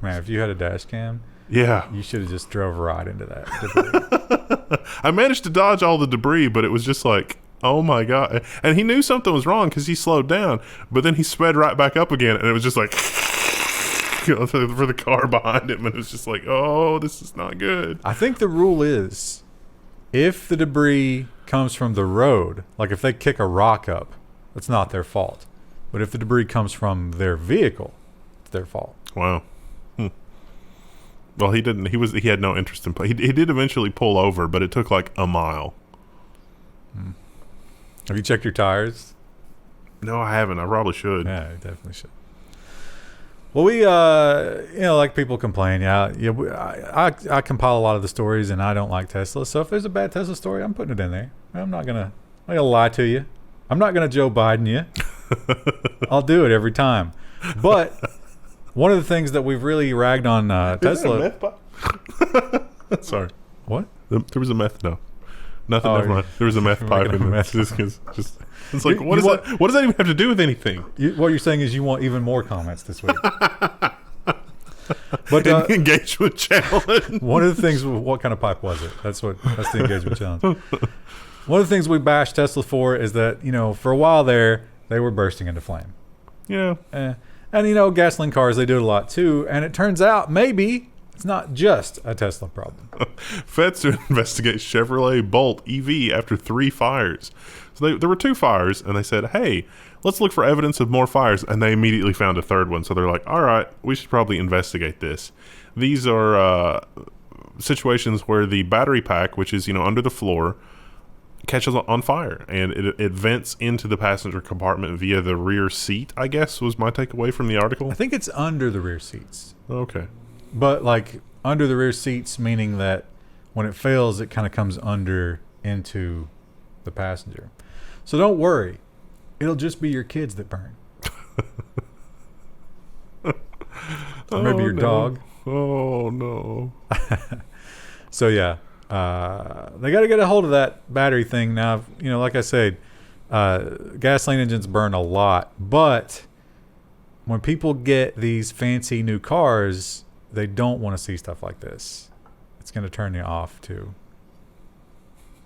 Man, if you had a dash cam, Yeah. you should have just drove right into that debris. I managed to dodge all the debris, but it was just like, oh my God. And he knew something was wrong because he slowed down, but then he sped right back up again, and it was just like, for the car behind him, and it was just like, oh, this is not good. I think the rule is, if the debris comes from the road, like if they kick a rock up, it's not their fault. But if the debris comes from their vehicle, it's their fault. Wow. Well, he didn't. He had no interest in play. He did eventually pull over, but it took like a mile. Have you checked your tires? No, I haven't. I probably should. Yeah, you definitely should. Well, we, like people complain. I compile a lot of the stories, and I don't like Tesla. So if there's a bad Tesla story, I'm putting it in there. I'm not gonna lie to you. I'm not gonna Joe Biden you. I'll do it every time. But one of the things that we've really ragged on Tesla. Is that a meth pipe? Sorry. What? There was a meth. No, nothing. Oh, Never mind. There was a meth pipe in there. Just it's like, what does that even have to do with anything? What you're saying is you want even more comments this week. But engagement challenge. One of the things. What kind of pipe was it? That's the engagement challenge. One of the things we bashed Tesla for is that for a while there they were bursting into flame. Yeah. And gasoline cars, they do it a lot too. And it turns out maybe it's not just a Tesla problem. Feds to investigate Chevrolet Bolt EV after 3 fires. So there were 2 fires, and they said, hey, let's look for evidence of more fires. And they immediately found a 3rd one. So they're like, all right, we should probably investigate this. These are situations where the battery pack, which is under the floor, catches on fire, and it vents into the passenger compartment via the rear seat, I guess, was my takeaway from the article. I think it's under the rear seats. Okay. But like under the rear seats, meaning that when it fails, it kind of comes under into the passenger. So don't worry. It'll just be your kids that burn. Or maybe your dog. Oh, no. So, yeah. They got to get a hold of that battery thing now. Like I said, gasoline engines burn a lot, but when people get these fancy new cars, they don't want to see stuff like this. It's going to turn you off too.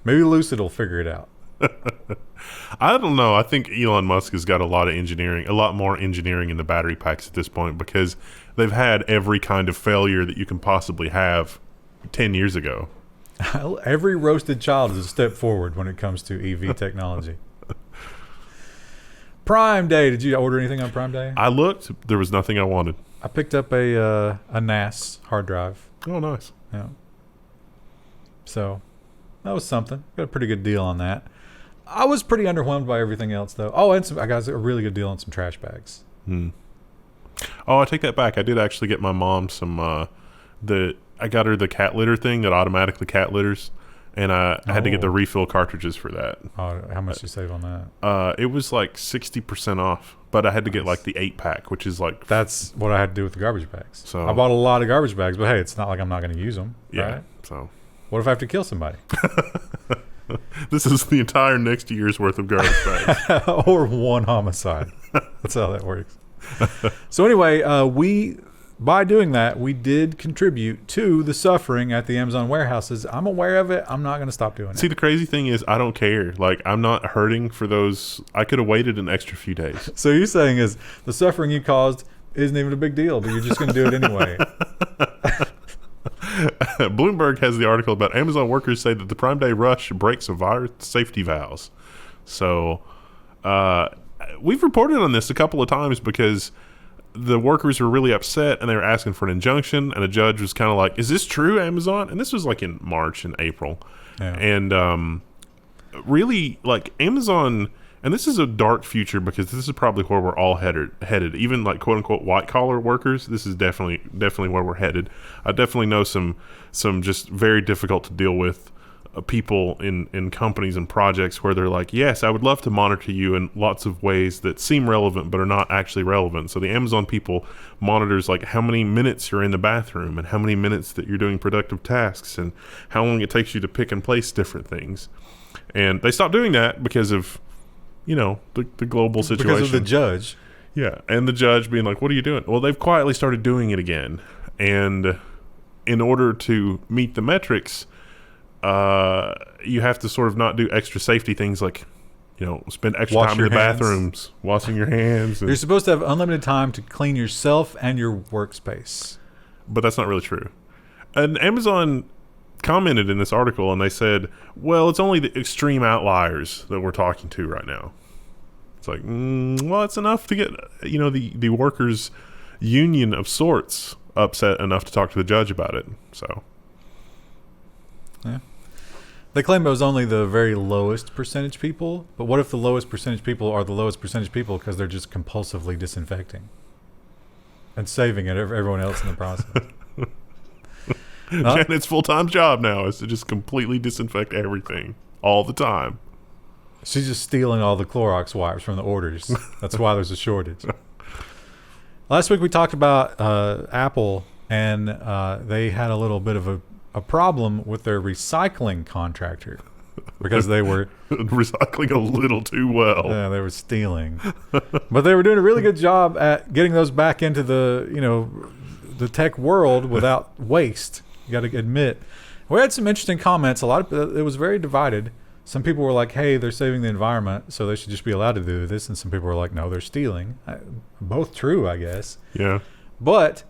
Maybe Lucid will figure it out. I don't know. I think Elon Musk has got a lot more engineering in the battery packs at this point, because they've had every kind of failure that you can possibly have 10 years ago. Every roasted child is a step forward when it comes to EV technology. Prime Day. Did you order anything on Prime Day? I looked. There was nothing I wanted. I picked up a NAS hard drive. Oh, nice. Yeah. So that was something. Got a pretty good deal on that. I was pretty underwhelmed by everything else, though. Oh, and I got a really good deal on some trash bags. Oh, I take that back. I did actually get my mom some I got her the cat litter thing that automatically cat litters, and I had to get the refill cartridges for that. Oh, how much did you save on that? It was like 60% off, but I had to get like the 8-pack, which is like... That's what I had to do with the garbage bags. So I bought a lot of garbage bags, but hey, it's not like I'm not going to use them. Yeah, right? So... What if I have to kill somebody? This is the entire next year's worth of garbage bags. Or one homicide. That's how that works. So anyway, by doing that, we did contribute to the suffering at the Amazon warehouses. I'm aware of it. I'm not going to stop doing it. See, the crazy thing is, I don't care. Like, I'm not hurting for those. I could have waited an extra few days. So you're saying is the suffering you caused isn't even a big deal, but you're just going to do it anyway. Bloomberg has the article about Amazon workers say that the Prime Day rush breaks of virus safety vows. So we've reported on this a couple of times because the workers were really upset and they were asking for an injunction, and a judge was kind of like, is this true, Amazon? And this was like in March and April. Yeah. And really, like, Amazon, and this is a dark future because this is probably where we're all headed. Even like quote unquote white collar workers, this is definitely where we're headed. I definitely know some just very difficult to deal with people in companies and projects where they're like, yes, I would love to monitor you in lots of ways that seem relevant but are not actually relevant. So the Amazon people monitors like how many minutes you're in the bathroom and how many minutes that you're doing productive tasks and how long it takes you to pick and place different things. And they stopped doing that because of, you know, the global situation. Because of the judge. Yeah, and the judge being like, what are you doing? Well, they've quietly started doing it again. And in order to meet the metrics, you have to sort of not do extra safety things like, you know, spend extra time in the bathrooms, washing your hands. You're supposed to have unlimited time to clean yourself and your workspace. But that's not really true. And Amazon commented in this article and they said, well, it's only the extreme outliers that we're talking to right now. It's like, well, it's enough to get, you know, the workers' union of sorts upset enough to talk to the judge about it. So, yeah. They claim it was only the very lowest percentage people, but what if the lowest percentage people are the lowest percentage people because they're just compulsively disinfecting and saving it everyone else in the process? Janet's full-time job now is to just completely disinfect everything all the time. She's just stealing all the Clorox wipes from the orders. That's why there's a shortage. Last week we talked about Apple, and they had a little bit of a problem with their recycling contractor because they were recycling a little too well. Yeah, they were stealing, but they were doing a really good job at getting those back into the tech world without waste. You got to admit, we had some interesting comments. It was very divided. Some people were like, hey, they're saving the environment, so they should just be allowed to do this. And some people were like, no, they're stealing. Both true, I guess. Yeah. But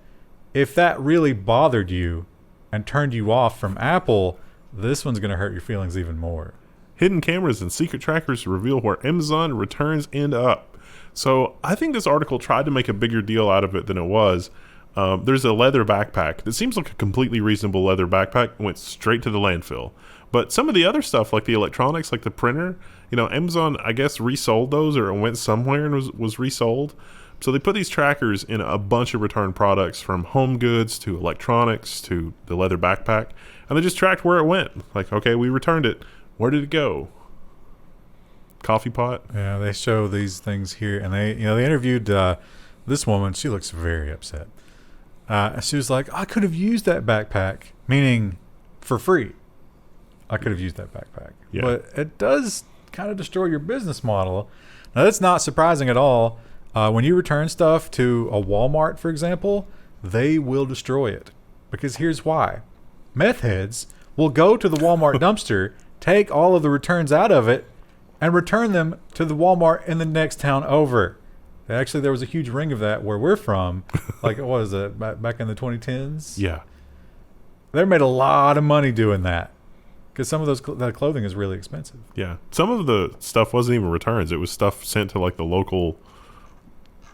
if that really bothered you and turned you off from Apple, this one's going to hurt your feelings even more. Hidden cameras and secret trackers reveal where Amazon returns end up. So I think this article tried to make a bigger deal out of it than it was. There's a leather backpack that seems like a completely reasonable leather backpack, went straight to the landfill. But some of the other stuff, like the electronics, like the printer, you know, Amazon, I guess, resold those, or it went somewhere and was resold. So they put these trackers in a bunch of returned products, from home goods to electronics to the leather backpack, and they just tracked where it went. Like, okay, we returned it. Where did it go? Coffee pot? Yeah, they show these things here, and they interviewed this woman. She looks very upset. She was like, I could have used that backpack, meaning for free. I could have used that backpack. Yeah. But it does kind of destroy your business model. Now, that's not surprising at all. When you return stuff to a Walmart, for example, they will destroy it. Because here's why. Meth heads will go to the Walmart dumpster, take all of the returns out of it, and return them to the Walmart in the next town over. Actually, there was a huge ring of that where we're from. Like, what was it, back in the 2010s? Yeah. They made a lot of money doing that. Because some of that clothing is really expensive. Yeah. Some of the stuff wasn't even returns. It was stuff sent to like the local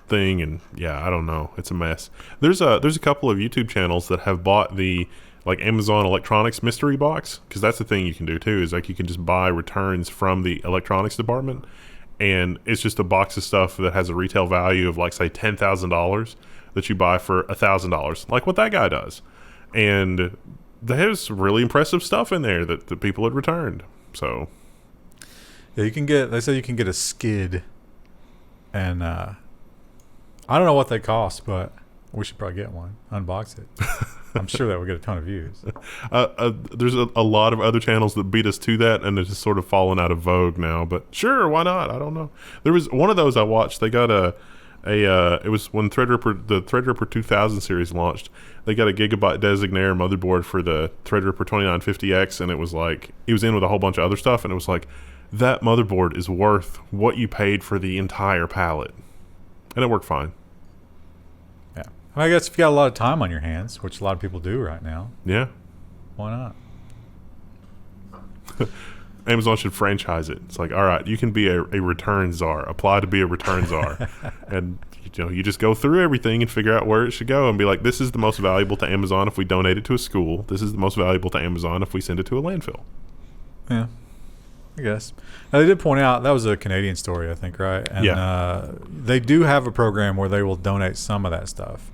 thing, and yeah, I don't know. It's a mess. There's a couple of YouTube channels that have bought the like Amazon electronics mystery box, because that's the thing you can do too, is like you can just buy returns from the electronics department, and it's just a box of stuff that has a retail value of like say $10,000 that you buy for $1,000, like what that guy does. And there's really impressive stuff in there that the people had returned. So yeah, they say you can get a skid, and I don't know what they cost, but we should probably get one, unbox it. I'm sure that would get a ton of views. There's a lot of other channels that beat us to that, and it's just sort of fallen out of vogue now, but sure, why not? I don't know. There was one of those I watched. They got it was when the Threadripper 2000 series launched. They got a gigabyte designator motherboard for the Threadripper 2950X, and it was like, it was in with a whole bunch of other stuff, and it was like, that motherboard is worth what you paid for the entire pallet. And it worked fine. Yeah. I guess if you got a lot of time on your hands, which a lot of people do right now. Yeah. Why not? Amazon should franchise it. It's like, all right, you can be a return czar. Apply to be a return czar. And you just go through everything and figure out where it should go and be like, this is the most valuable to Amazon if we donate it to a school. This is the most valuable to Amazon if we send it to a landfill. Yeah. I guess. Now, they did point out that was a Canadian story, I think, right? And they do have a program where they will donate some of that stuff,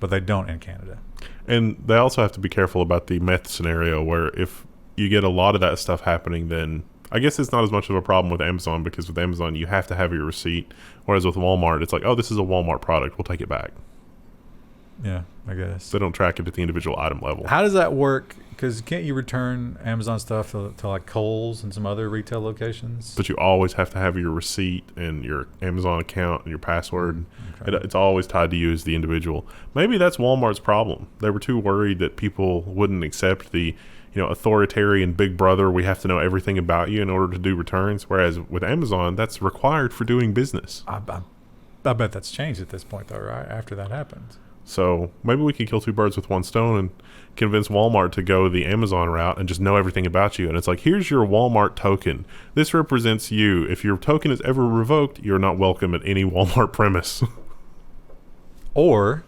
but they don't in Canada. And they also have to be careful about the meth scenario, where if you get a lot of that stuff happening, then I guess it's not as much of a problem with Amazon, because with Amazon you have to have your receipt, whereas with Walmart it's like, oh, this is a Walmart product, we'll take it back. Yeah, I guess. They don't track it at the individual item level. How does that work? Because can't you return Amazon stuff to like Kohl's and some other retail locations? But you always have to have your receipt and your Amazon account and your password. Okay. It's always tied to you as the individual. Maybe that's Walmart's problem. They were too worried that people wouldn't accept the authoritarian big brother, we have to know everything about you in order to do returns. Whereas with Amazon, that's required for doing business. I bet that's changed at this point, though, right? After that happened. So maybe we could kill two birds with one stone and convince Walmart to go the Amazon route and just know everything about you. And it's like, here's your Walmart token. This represents you. If your token is ever revoked, you're not welcome at any Walmart premise. Or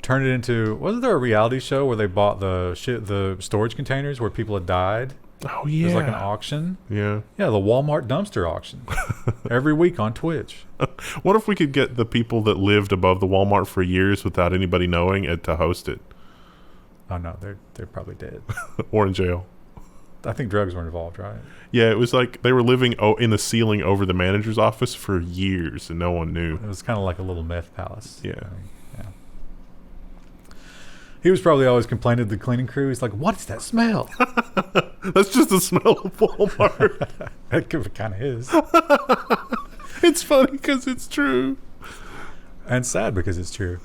turn it into, wasn't there a reality show where they bought the storage containers where people had died? Oh, yeah. It was like an auction. Yeah. Yeah, the Walmart dumpster auction. Every week on Twitch. What if we could get the people that lived above the Walmart for years without anybody knowing it to host it? Oh, no, they're probably dead. Or in jail. I think drugs were involved, right? Yeah, it was like they were living in the ceiling over the manager's office for years and no one knew. It was kind of like a little meth palace. Yeah. Yeah. He was probably always complaining to the cleaning crew. He's like, what is that smell? That's just the smell of Walmart. It kind of is. It's funny because it's true. And sad because it's true.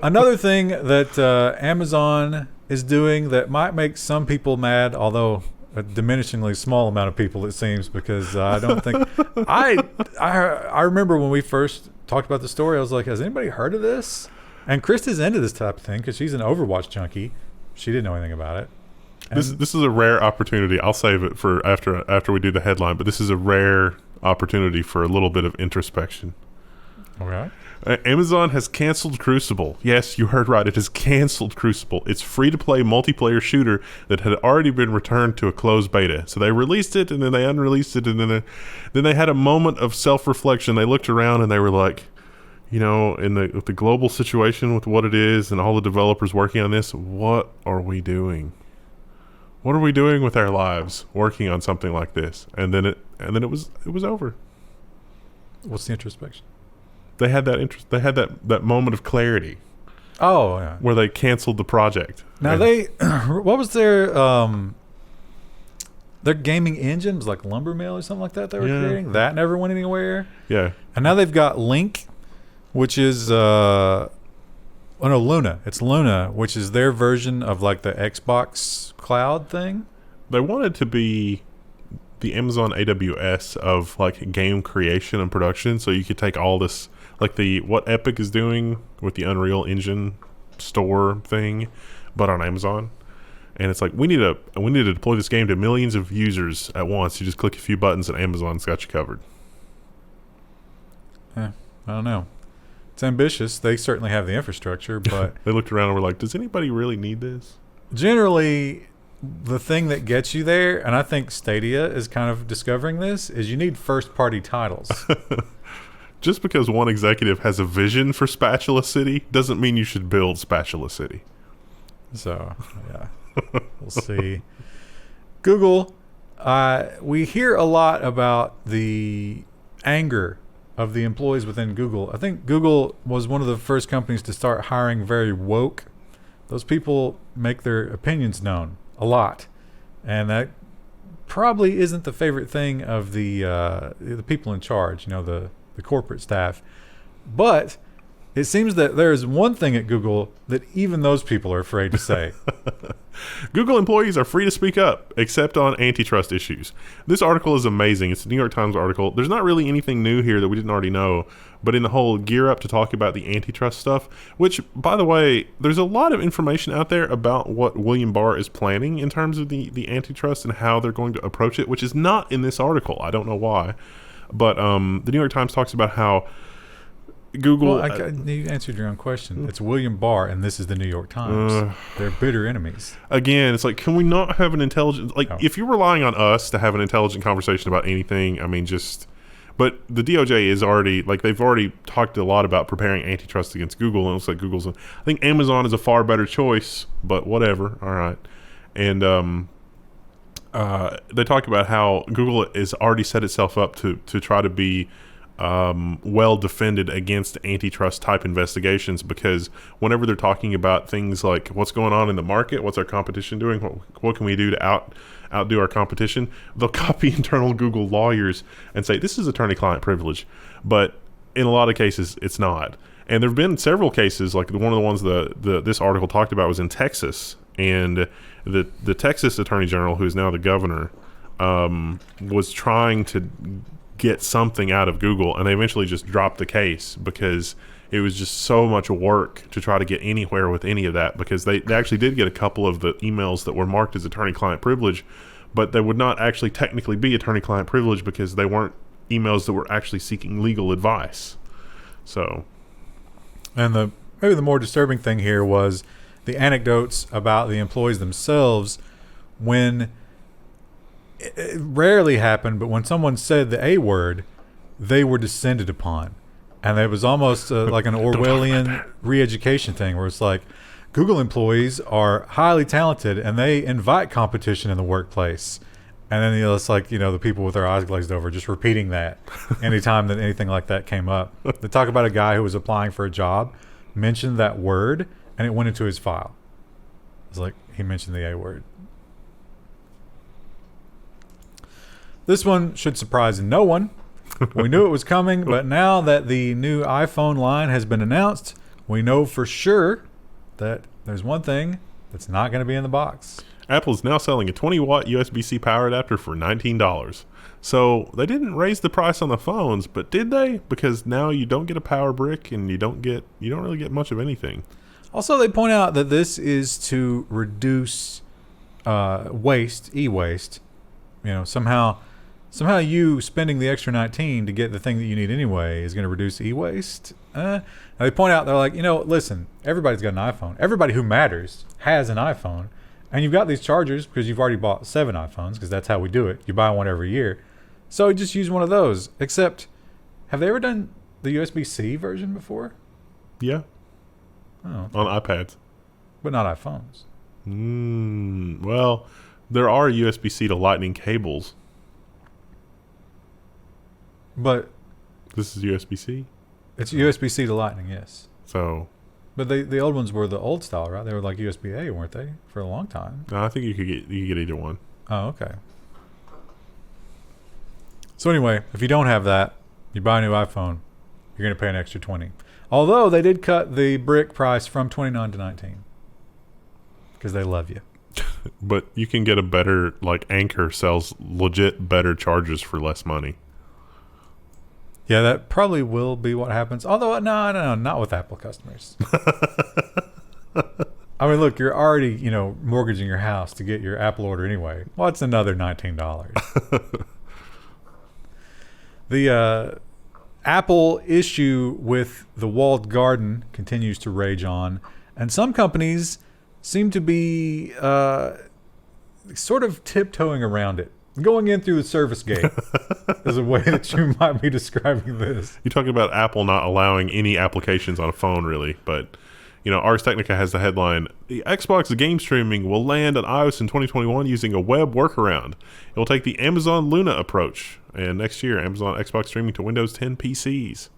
Another thing that Amazon is doing that might make some people mad, although a diminishingly small amount of people, it seems, because I don't think... I remember when we first talked about the story, I was like, has anybody heard of this? And Krista's into this type of thing because she's an Overwatch junkie. She didn't know anything about it. This is a rare opportunity. I'll save it for after we do the headline, but this is a rare opportunity for a little bit of introspection. All right. Amazon has canceled Crucible. Yes, you heard right. It has canceled Crucible. It's free-to-play multiplayer shooter that had already been returned to a closed beta. So they released it, and then they unreleased it, and then they had a moment of self-reflection. They looked around, and they were like, with the global situation, with what it is, and all the developers working on this, what are we doing? What are we doing with our lives working on something like this? And then it was over. What's the introspection? They had that moment of clarity. Oh, yeah. Where they canceled the project. Now what was their gaming engine? It was like Lumbermill or something like that they were creating. That never went anywhere. Yeah. And now they've got Link, which is Luna. It's Luna, which is their version of like the Xbox cloud thing. They wanted to be the Amazon AWS of like game creation and production, so you could take all this, like what Epic is doing with the Unreal Engine store thing, but on Amazon. And it's like, we need to deploy this game to millions of users at once. You just click a few buttons and Amazon's got you covered. Yeah, I don't know. It's ambitious. They certainly have the infrastructure, but they looked around and were like, does anybody really need this? Generally, the thing that gets you there, and I think Stadia is kind of discovering this, is you need first-party titles. Just because one executive has a vision for Spatula City doesn't mean you should build Spatula City. So, yeah. We'll see. Google, we hear a lot about the anger of the employees within Google. I think Google was one of the first companies to start hiring very woke. Those people make their opinions known a lot. And that probably isn't the favorite thing of the people in charge, the corporate staff. But it seems that there is one thing at Google that even those people are afraid to say. Google employees are free to speak up, except on antitrust issues. This article is amazing. It's a New York Times article. There's not really anything new here that we didn't already know, but in the whole gear up to talk about the antitrust stuff, which, by the way, there's a lot of information out there about what William Barr is planning in terms of the antitrust and how they're going to approach it, which is not in this article. I don't know why. But the New York Times talks about how Google. Well, you answered your own question. It's William Barr, and this is the New York Times. They're bitter enemies. Again, it's like, can we not have an intelligent... Like, if you're relying on us to have an intelligent conversation about anything, I mean, just... But the DOJ is already... Like, they've already talked a lot about preparing antitrust against Google, and it looks like Google's... I think Amazon is a far better choice, but whatever. All right. And they talk about how Google has already set itself up to try to be... well defended against antitrust type investigations, because whenever they're talking about things like what's going on in the market, what's our competition doing, what can we do to outdo our competition, they'll copy internal Google lawyers and say this is attorney-client privilege, but in a lot of cases it's not. And there have been several cases, like one of the ones this article talked about was in Texas, and the Texas Attorney General, who is now the governor, was trying to get something out of Google, and they eventually just dropped the case because it was just so much work to try to get anywhere with any of that, because they actually did get a couple of the emails that were marked as attorney-client privilege, but they would not actually technically be attorney-client privilege because they weren't emails that were actually seeking legal advice. So, and maybe the more disturbing thing here was the anecdotes about the employees themselves when it rarely happened, but when someone said the A word, they were descended upon. And it was almost like an Orwellian re-education thing where it's like, Google employees are highly talented and they invite competition in the workplace. And then it's like, the people with their eyes glazed over just repeating that anytime that anything like that came up. They talk about a guy who was applying for a job, mentioned that word, and it went into his file. It's like he mentioned the A word. This one should surprise no one. We knew it was coming, but now that the new iPhone line has been announced, we know for sure that there's one thing that's not going to be in the box. Apple is now selling a 20-watt USB-C power adapter for $19. So they didn't raise the price on the phones, but did they? Because now you don't get a power brick and you don't really get much of anything. Also, they point out that this is to reduce waste, e-waste. Somehow you spending the extra 19 to get the thing that you need anyway is going to reduce e-waste. Now they point out, they're like, listen, everybody's got an iPhone. Everybody who matters has an iPhone. And you've got these chargers because you've already bought 7 iPhones, because that's how we do it. You buy one every year. So just use one of those. Except, have they ever done the USB-C version before? Yeah. Oh, okay. On iPads. But not iPhones. Well, there are USB-C to Lightning cables. But this is USB-C? It's USB-C to Lightning, yes. So... But the old ones were the old style, right? They were like USB-A, weren't they? For a long time. No, I think you could get either one. Oh, okay. So anyway, if you don't have that, you buy a new iPhone, you're going to pay an extra $20. Although they did cut the brick price from $29 to $19. Because they love you. But you can get a better, like Anchor sells legit better chargers for less money. Yeah, that probably will be what happens. Although, no, not with Apple customers. I mean, look, you're already, mortgaging your house to get your Apple order anyway. What's another $19? The Apple issue with the walled garden continues to rage on, and some companies seem to be sort of tiptoeing around it. Going in through the service gate is a way that you might be describing this. You're talking about Apple not allowing any applications on a phone, really. But, Ars Technica has the headline, the Xbox game streaming will land on iOS in 2021 using a web workaround. It will take the Amazon Luna approach. And next year, Amazon Xbox streaming to Windows 10 PCs.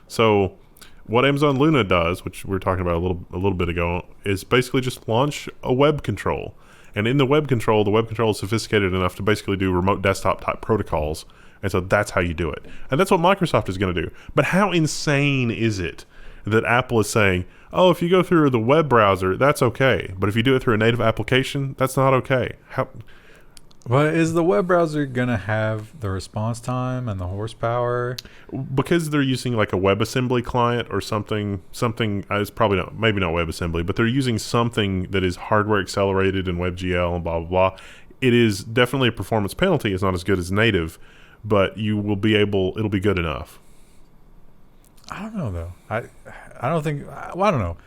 So what Amazon Luna does, which we were talking about a little bit ago, is basically just launch a web control. And in the web control is sophisticated enough to basically do remote desktop type protocols. And so that's how you do it. And that's what Microsoft is going to do. But how insane is it that Apple is saying, oh, if you go through the web browser, that's okay. But if you do it through a native application, that's not okay. Well, is the web browser going to have the response time and the horsepower? Because they're using like a WebAssembly client or something, it's probably maybe not WebAssembly, but they're using something that is hardware accelerated in WebGL and blah, blah, blah. It is definitely a performance penalty. It's not as good as native, but it'll be good enough. I don't know though. I don't think. Well, I don't know.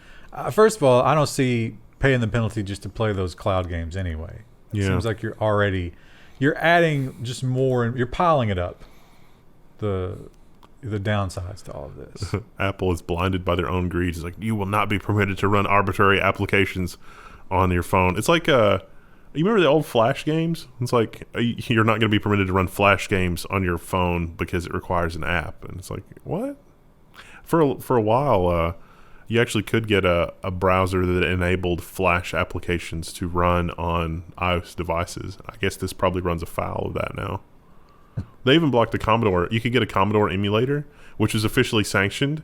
First of all, I don't see paying the penalty just to play those cloud games anyway. It seems like you're adding just more, and you're piling it up. The downsides to all of this. Apple is blinded by their own greed. It's like, you will not be permitted to run arbitrary applications on your phone. It's like you remember the old Flash games? It's like you're not going to be permitted to run Flash games on your phone because it requires an app. And it's like, what? For a while, you actually could get a browser that enabled Flash applications to run on iOS devices. I guess this probably runs afoul of that now. They even blocked the Commodore. You could get a Commodore emulator, which is officially sanctioned.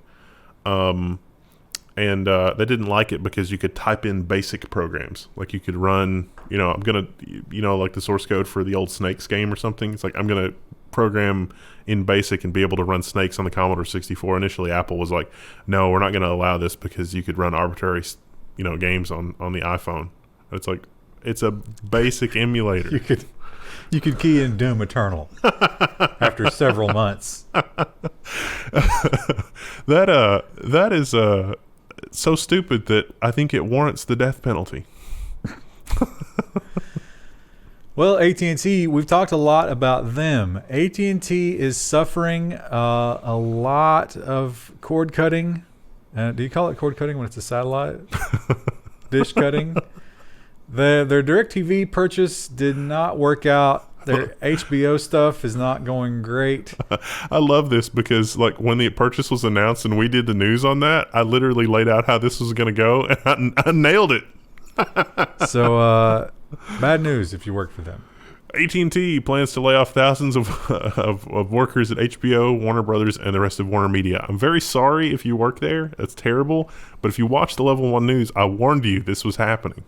And they didn't like it because you could type in basic programs. Like you could run, like the source code for the old Snakes game or something. It's like, I'm going to program in BASIC and be able to run Snakes on the Commodore 64. Initially, Apple was like, no, we're not going to allow this because you could run arbitrary, games on the iPhone. It's like, it's a basic emulator. You could key in Doom Eternal after several months. That is so stupid that I think it warrants the death penalty. Well, AT&T, we've talked a lot about them. AT&T is suffering a lot of cord cutting. Do you call it cord cutting when it's a satellite? Dish cutting? Their DirecTV purchase did not work out. Their HBO stuff is not going great. I love this because, like, when the purchase was announced and we did the news on that, I literally laid out how this was going to go, and I nailed it. So, bad news if you work for them. AT&T plans to lay off thousands of workers at HBO, Warner Brothers, and the rest of Warner Media. I'm very sorry if you work there. That's terrible. But if you watch the Level 1 news, I warned you this was happening.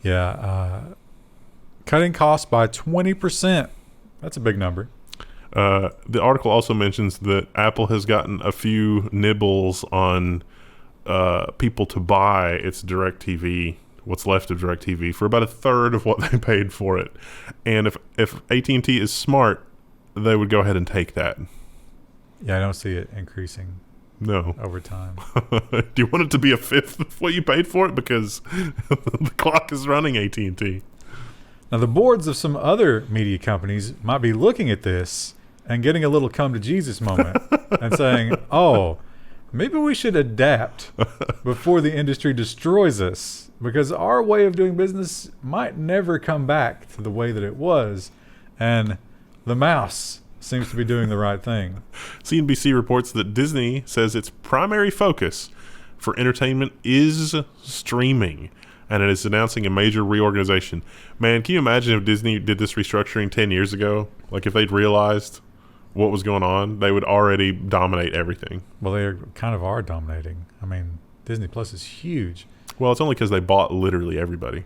Yeah, cutting costs by 20%. That's a big number. The article also mentions that Apple has gotten a few nibbles on people to buy its DirecTV, what's left of DirecTV, for about a third of what they paid for it. And if AT&T is smart, they would go ahead and take that. Yeah, I don't see it increasing. No. Over time. Do you want it to be a fifth of what you paid for it? Because the clock is running, AT&T. Now, the boards of some other media companies might be looking at this and getting a little come to Jesus moment and saying, oh, maybe we should adapt before the industry destroys us, because our way of doing business might never come back to the way that it was. And the mouse seems to be doing the right thing. CNBC reports that Disney says its primary focus for entertainment is streaming, and it is announcing a major reorganization. Man, can you imagine if Disney did this restructuring 10 years ago? Like, if they'd realized what was going on, they would already dominate everything. Well, they kind of are dominating. I mean, Disney Plus is huge. Well, it's only because they bought literally everybody.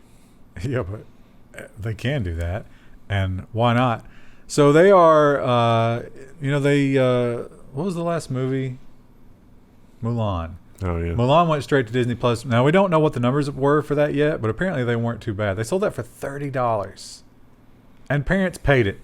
Yeah, but they can do that, and why not? So they are, what was the last movie? Mulan. Oh, yeah. Mulan went straight to Disney Plus. Now, we don't know what the numbers were for that yet, but apparently they weren't too bad. They sold that for $30. And parents paid it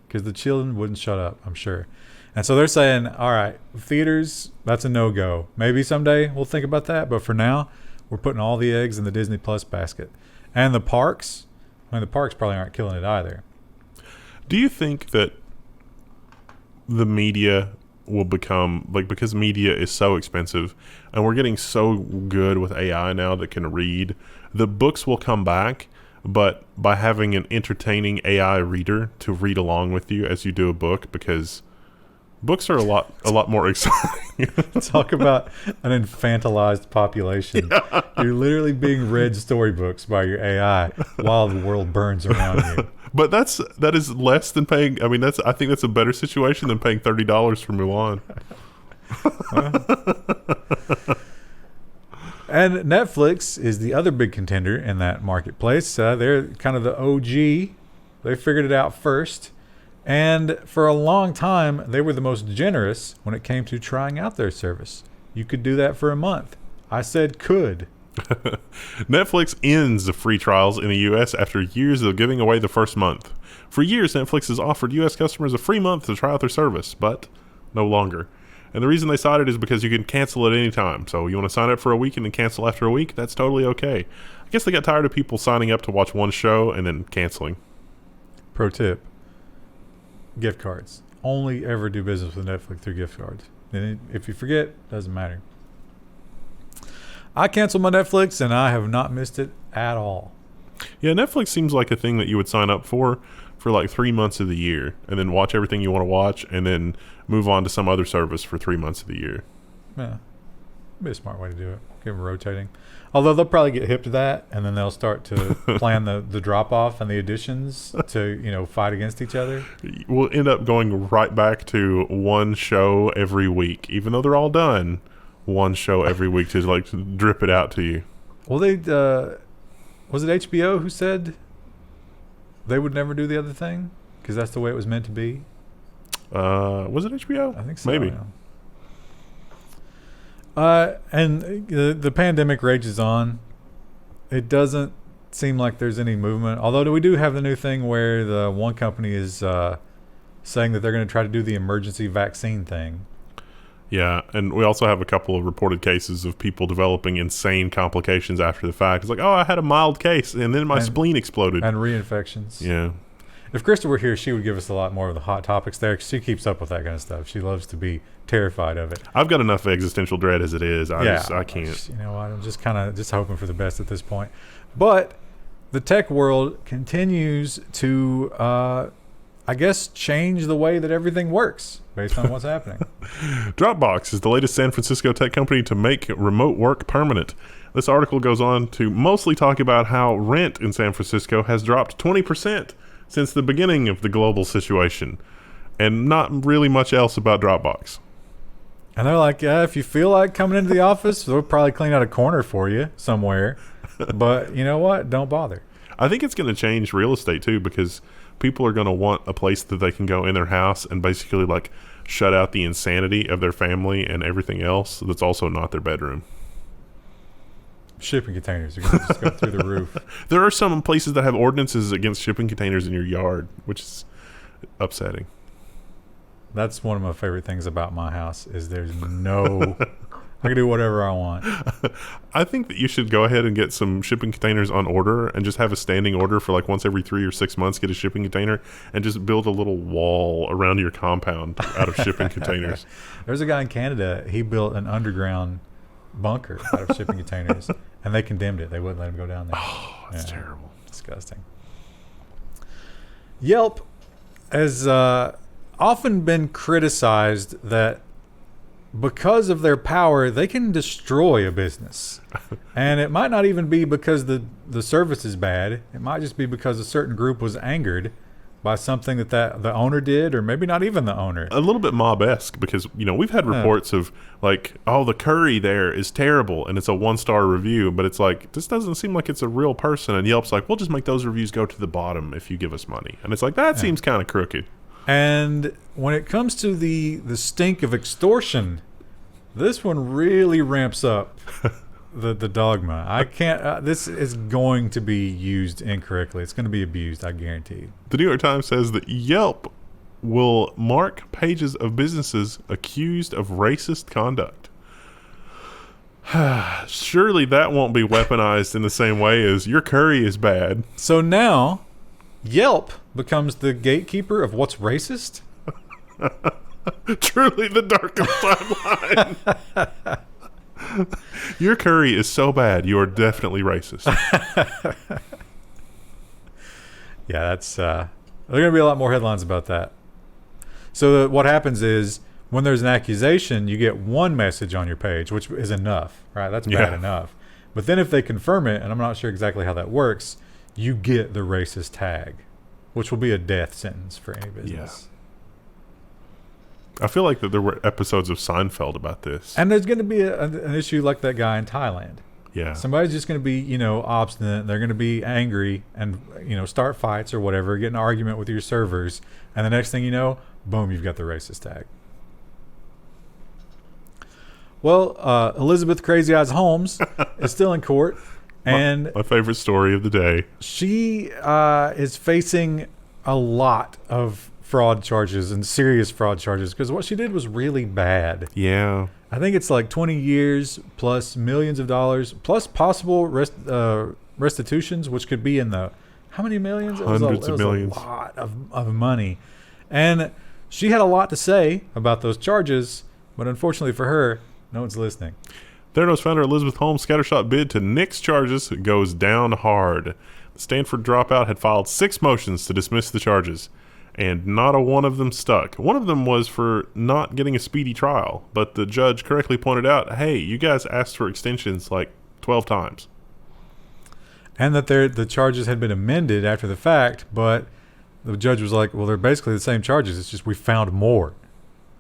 because the children wouldn't shut up, I'm sure. And so they're saying, all right, theaters, that's a no-go. Maybe someday we'll think about that, but for now, we're putting all the eggs in the Disney Plus basket. And the parks, the parks probably aren't killing it either. Do you think that the media will become, like, because media is so expensive and we're getting so good with AI now that can read, the books will come back, but by having an entertaining AI reader to read along with you as you do a book, because books are a lot more exciting. Talk about an infantilized population. Yeah. You're literally being read storybooks by your AI while the world burns around you. But that is less than paying. I mean, I think that's a better situation than paying $30 for Mulan. And Netflix is the other big contender in that marketplace. They're kind of the OG. They figured it out first. And for a long time, they were the most generous when it came to trying out their service. You could do that for a month. I said could. Netflix ends the free trials in the U.S. after years of giving away the first month. For years, Netflix has offered U.S. customers a free month to try out their service, but no longer. And the reason they cite it is because you can cancel at any time. So you want to sign up for a week and then cancel after a week, that's totally okay. I guess they got tired of people signing up to watch one show and then canceling. Pro tip: gift cards. Only ever do business with Netflix through gift cards. And if you forget, doesn't matter. I canceled my Netflix and I have not missed it at all. Yeah, Netflix seems like a thing that you would sign up for like 3 months of the year and then watch everything you want to watch and then move on to some other service for 3 months of the year. Yeah, be a smart way to do it. Give them rotating. Although they'll probably get hip to that, and then they'll start to plan the drop off and the additions to fight against each other. We'll end up going right back to one show every week, even though they're all done. One show every week to like drip it out to you. Well, was it HBO who said they would never do the other thing because that's the way it was meant to be? Was it HBO? I think so. Maybe. Yeah. And the pandemic rages on. It doesn't seem like there's any movement. Although we do have the new thing where the one company is saying that they're going to try to do the emergency vaccine thing. Yeah, and we also have a couple of reported cases of people developing insane complications after the fact. It's like, oh, I had a mild case, and then my spleen exploded. And reinfections. Yeah. If Krista were here, she would give us a lot more of the hot topics there. She keeps up with that kind of stuff. She loves to be terrified of it. I've got enough existential dread as it is. I can't. You know what? I'm just kind of hoping for the best at this point. But the tech world continues to, I guess, change the way that everything works based on what's happening. Dropbox is the latest San Francisco tech company to make remote work permanent. This article goes on to mostly talk about how rent in San Francisco has dropped 20% since the beginning of the global situation, and not really much else about Dropbox. And they're like, yeah, if you feel like coming into the office, we'll probably clean out a corner for you somewhere. But you know what? Don't bother. I think it's going to change real estate too, because people are going to want a place that they can go in their house and basically like shut out the insanity of their family and everything else that's also not their bedroom. Shipping containers are going to just go through the roof. There are some places that have ordinances against shipping containers in your yard, which is upsetting. That's one of my favorite things about my house is there's no... I can do whatever I want. I think that you should go ahead and get some shipping containers on order and just have a standing order for like once every 3 or 6 months, get a shipping container and just build a little wall around your compound out of shipping containers. There's a guy in Canada, he built an underground bunker out of shipping containers and they condemned it. They wouldn't let him go down there. Oh, that's terrible. Disgusting. Yelp has often been criticized that because of their power, they can destroy a business. And it might not even be because the service is bad. It might just be because a certain group was angered by something that the owner did, or maybe not even the owner. A little bit mob-esque because, we've had reports of like, oh, the curry there is terrible and it's a 1-star review, but it's like, this doesn't seem like it's a real person. And Yelp's like, we'll just make those reviews go to the bottom if you give us money. And it's like, that seems kind of crooked. And when it comes to the stink of extortion, this one really ramps up the dogma. I can't. This is going to be used incorrectly. It's going to be abused, I guarantee. The New York Times says that Yelp will mark pages of businesses accused of racist conduct. Surely that won't be weaponized in the same way as your curry is bad. So now Yelp becomes the gatekeeper of what's racist? Truly the darkest timeline. Your curry is so bad, you are definitely racist. Yeah, that's there are going to be a lot more headlines about that. So what happens is when there's an accusation, you get one message on your page, which is enough, right? That's bad enough. But then if they confirm it, and I'm not sure exactly how that works, you get the racist tag, which will be a death sentence for any business. I feel like that there were episodes of Seinfeld about this. And there's going to be an issue like that guy in Thailand. Yeah. Somebody's just going to be, obstinate. They're going to be angry and, start fights or whatever, get an argument with your servers. And the next thing you know, boom, you've got the racist tag. Well, Elizabeth Crazy Eyes Holmes is still in court. And my favorite story of the day. She is facing a lot of fraud charges and serious fraud charges because what she did was really bad. Yeah. I think it's like 20 years plus millions of dollars plus possible restitutions, which could be in the how many millions? Hundreds of millions. A lot of money. And she had a lot to say about those charges, but unfortunately for her, no one's listening. Theranos founder Elizabeth Holmes' scattershot bid to nix charges goes down hard. The Stanford dropout had filed 6 motions to dismiss the charges, and not a one of them stuck. One of them was for not getting a speedy trial, but the judge correctly pointed out, hey, you guys asked for extensions like 12 times. And that the charges had been amended after the fact, but the judge was like, well, they're basically the same charges. It's just we found more.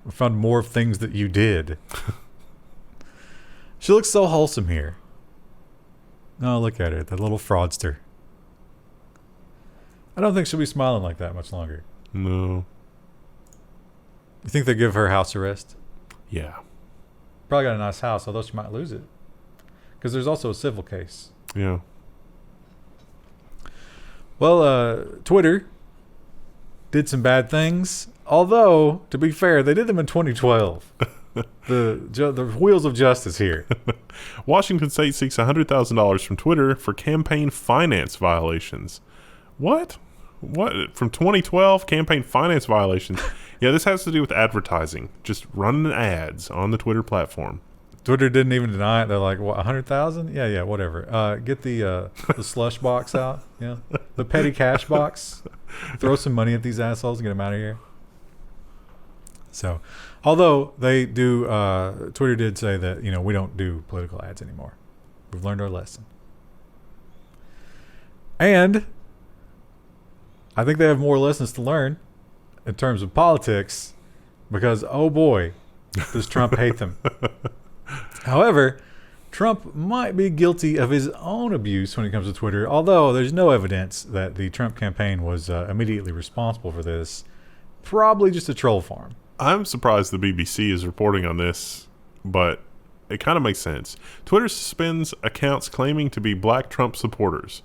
We found more of things that you did. She looks so wholesome here. Oh, look at her, that little fraudster. I don't think she'll be smiling like that much longer. No. You think they give her house arrest? Yeah. Probably got a nice house, although she might lose it. Because there's also a civil case. Yeah. Well, Twitter did some bad things. Although, to be fair, they did them in 2012. The wheels of justice here. Washington State seeks $100,000 from Twitter for campaign finance violations. What? From 2012, campaign finance violations? Yeah, this has to do with advertising. Just running ads on the Twitter platform. Twitter didn't even deny it. They're like, what, 100,000? Yeah, whatever. Get the slush box out. Yeah, the petty cash box. Throw some money at these assholes and get them out of here. So, although they do, Twitter did say that, we don't do political ads anymore. We've learned our lesson. And I think they have more lessons to learn in terms of politics because, oh boy, does Trump hate them. However, Trump might be guilty of his own abuse when it comes to Twitter, although there's no evidence that the Trump campaign was immediately responsible for this. Probably just a troll farm. I'm surprised the BBC is reporting on this, but it kind of makes sense. Twitter suspends accounts claiming to be black Trump supporters.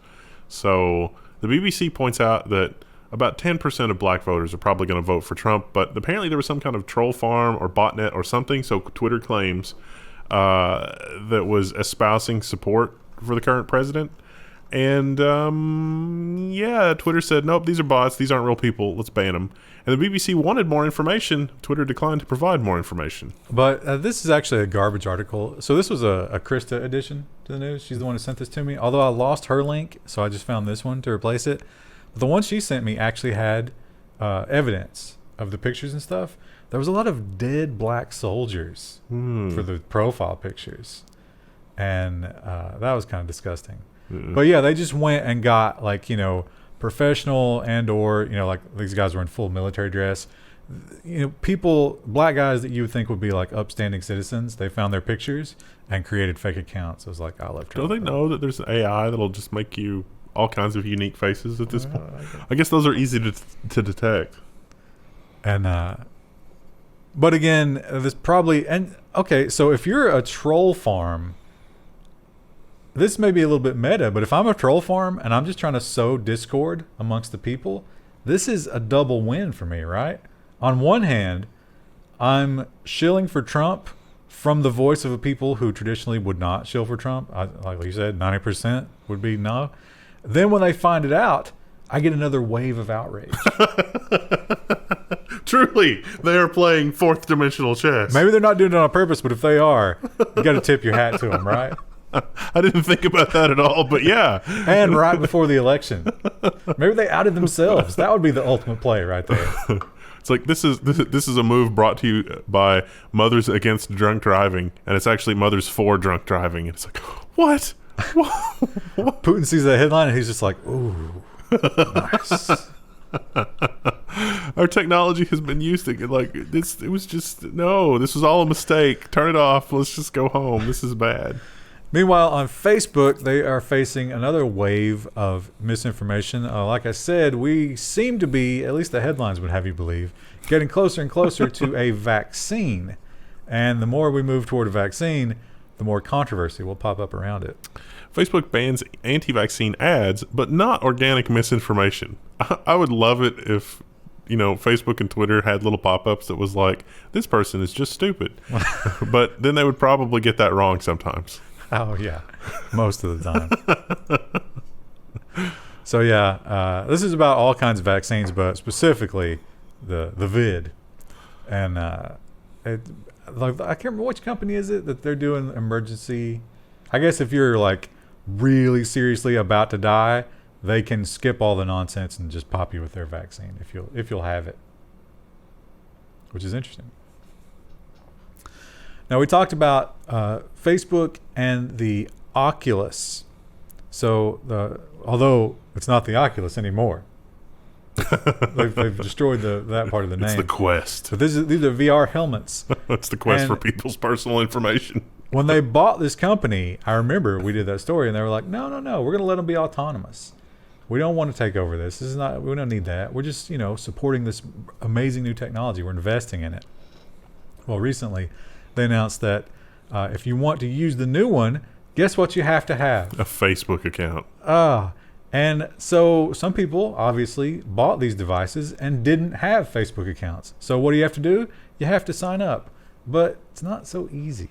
So the BBC points out that about 10% of black voters are probably going to vote for Trump, but apparently there was some kind of troll farm or botnet or something, so Twitter claims, that was espousing support for the current president. And, Twitter said, nope, these are bots. These aren't real people. Let's ban them. And the BBC wanted more information. Twitter declined to provide more information. But this is actually a garbage article. So this was a Krista addition to the news. She's the one who sent this to me. Although I lost her link, so I just found this one to replace it. But the one she sent me actually had evidence of the pictures and stuff. There was a lot of dead black soldiers for the profile pictures. And that was kind of disgusting. But yeah, they just went and got professional and or, like these guys were in full military dress. People, black guys that you would think would be like upstanding citizens, they found their pictures and created fake accounts. It was like, I love Trump. Don't they know that there's an AI that'll just make you all kinds of unique faces at this point? I guess those are easy to detect. And, but again, this probably, okay, so if you're a troll farm, this may be a little bit meta, but if I'm a troll farm and I'm just trying to sow discord amongst the people, this is a double win for me, right? On one hand, I'm shilling for Trump from the voice of a people who traditionally would not shill for Trump. Like you said, 90% would be no. Then when they find it out, I get another wave of outrage. Truly, they are playing fourth dimensional chess. Maybe they're not doing it on purpose, but if they are, you got to tip your hat to them, right? I didn't think about that at all, but yeah. And right before the election. Maybe they outed themselves. That would be the ultimate play right there. It's like this is a move brought to you by Mothers Against Drunk Driving, and it's actually Mothers for Drunk Driving. And it's like, what? Putin sees that headline and he's just like, ooh, nice. Our technology has been used to this. It was just, no, this was all a mistake. Turn it off. Let's just go home. This is bad. Meanwhile, on Facebook, they are facing another wave of misinformation. Like I said, we seem to be, at least the headlines would have you believe, getting closer and closer to a vaccine. And the more we move toward a vaccine, the more controversy will pop up around it. Facebook bans anti-vaccine ads, but not organic misinformation. I would love it if Facebook and Twitter had little pop-ups that was like, this person is just stupid. But then they would probably get that wrong sometimes. Oh, yeah. Most of the time. So, yeah, this is about all kinds of vaccines, but specifically the vid. And I can't remember which company is it that they're doing emergency. I guess if you're like really seriously about to die, they can skip all the nonsense and just pop you with their vaccine if you'll have it, which is interesting. Now we talked about Facebook and the Oculus. So although it's not the Oculus anymore, they've destroyed that part of the name. It's the Quest. But these are VR helmets. It's the Quest for people's personal information. When they bought this company, I remember we did that story, and they were like, no, we're going to let them be autonomous. We don't want to take over this. We don't need that. We're just, supporting this amazing new technology. We're investing in it. Well, recently, they announced that if you want to use the new one, guess what you have to have? A Facebook account. And so some people obviously bought these devices and didn't have Facebook accounts. So what do you have to do? You have to sign up. But it's not so easy.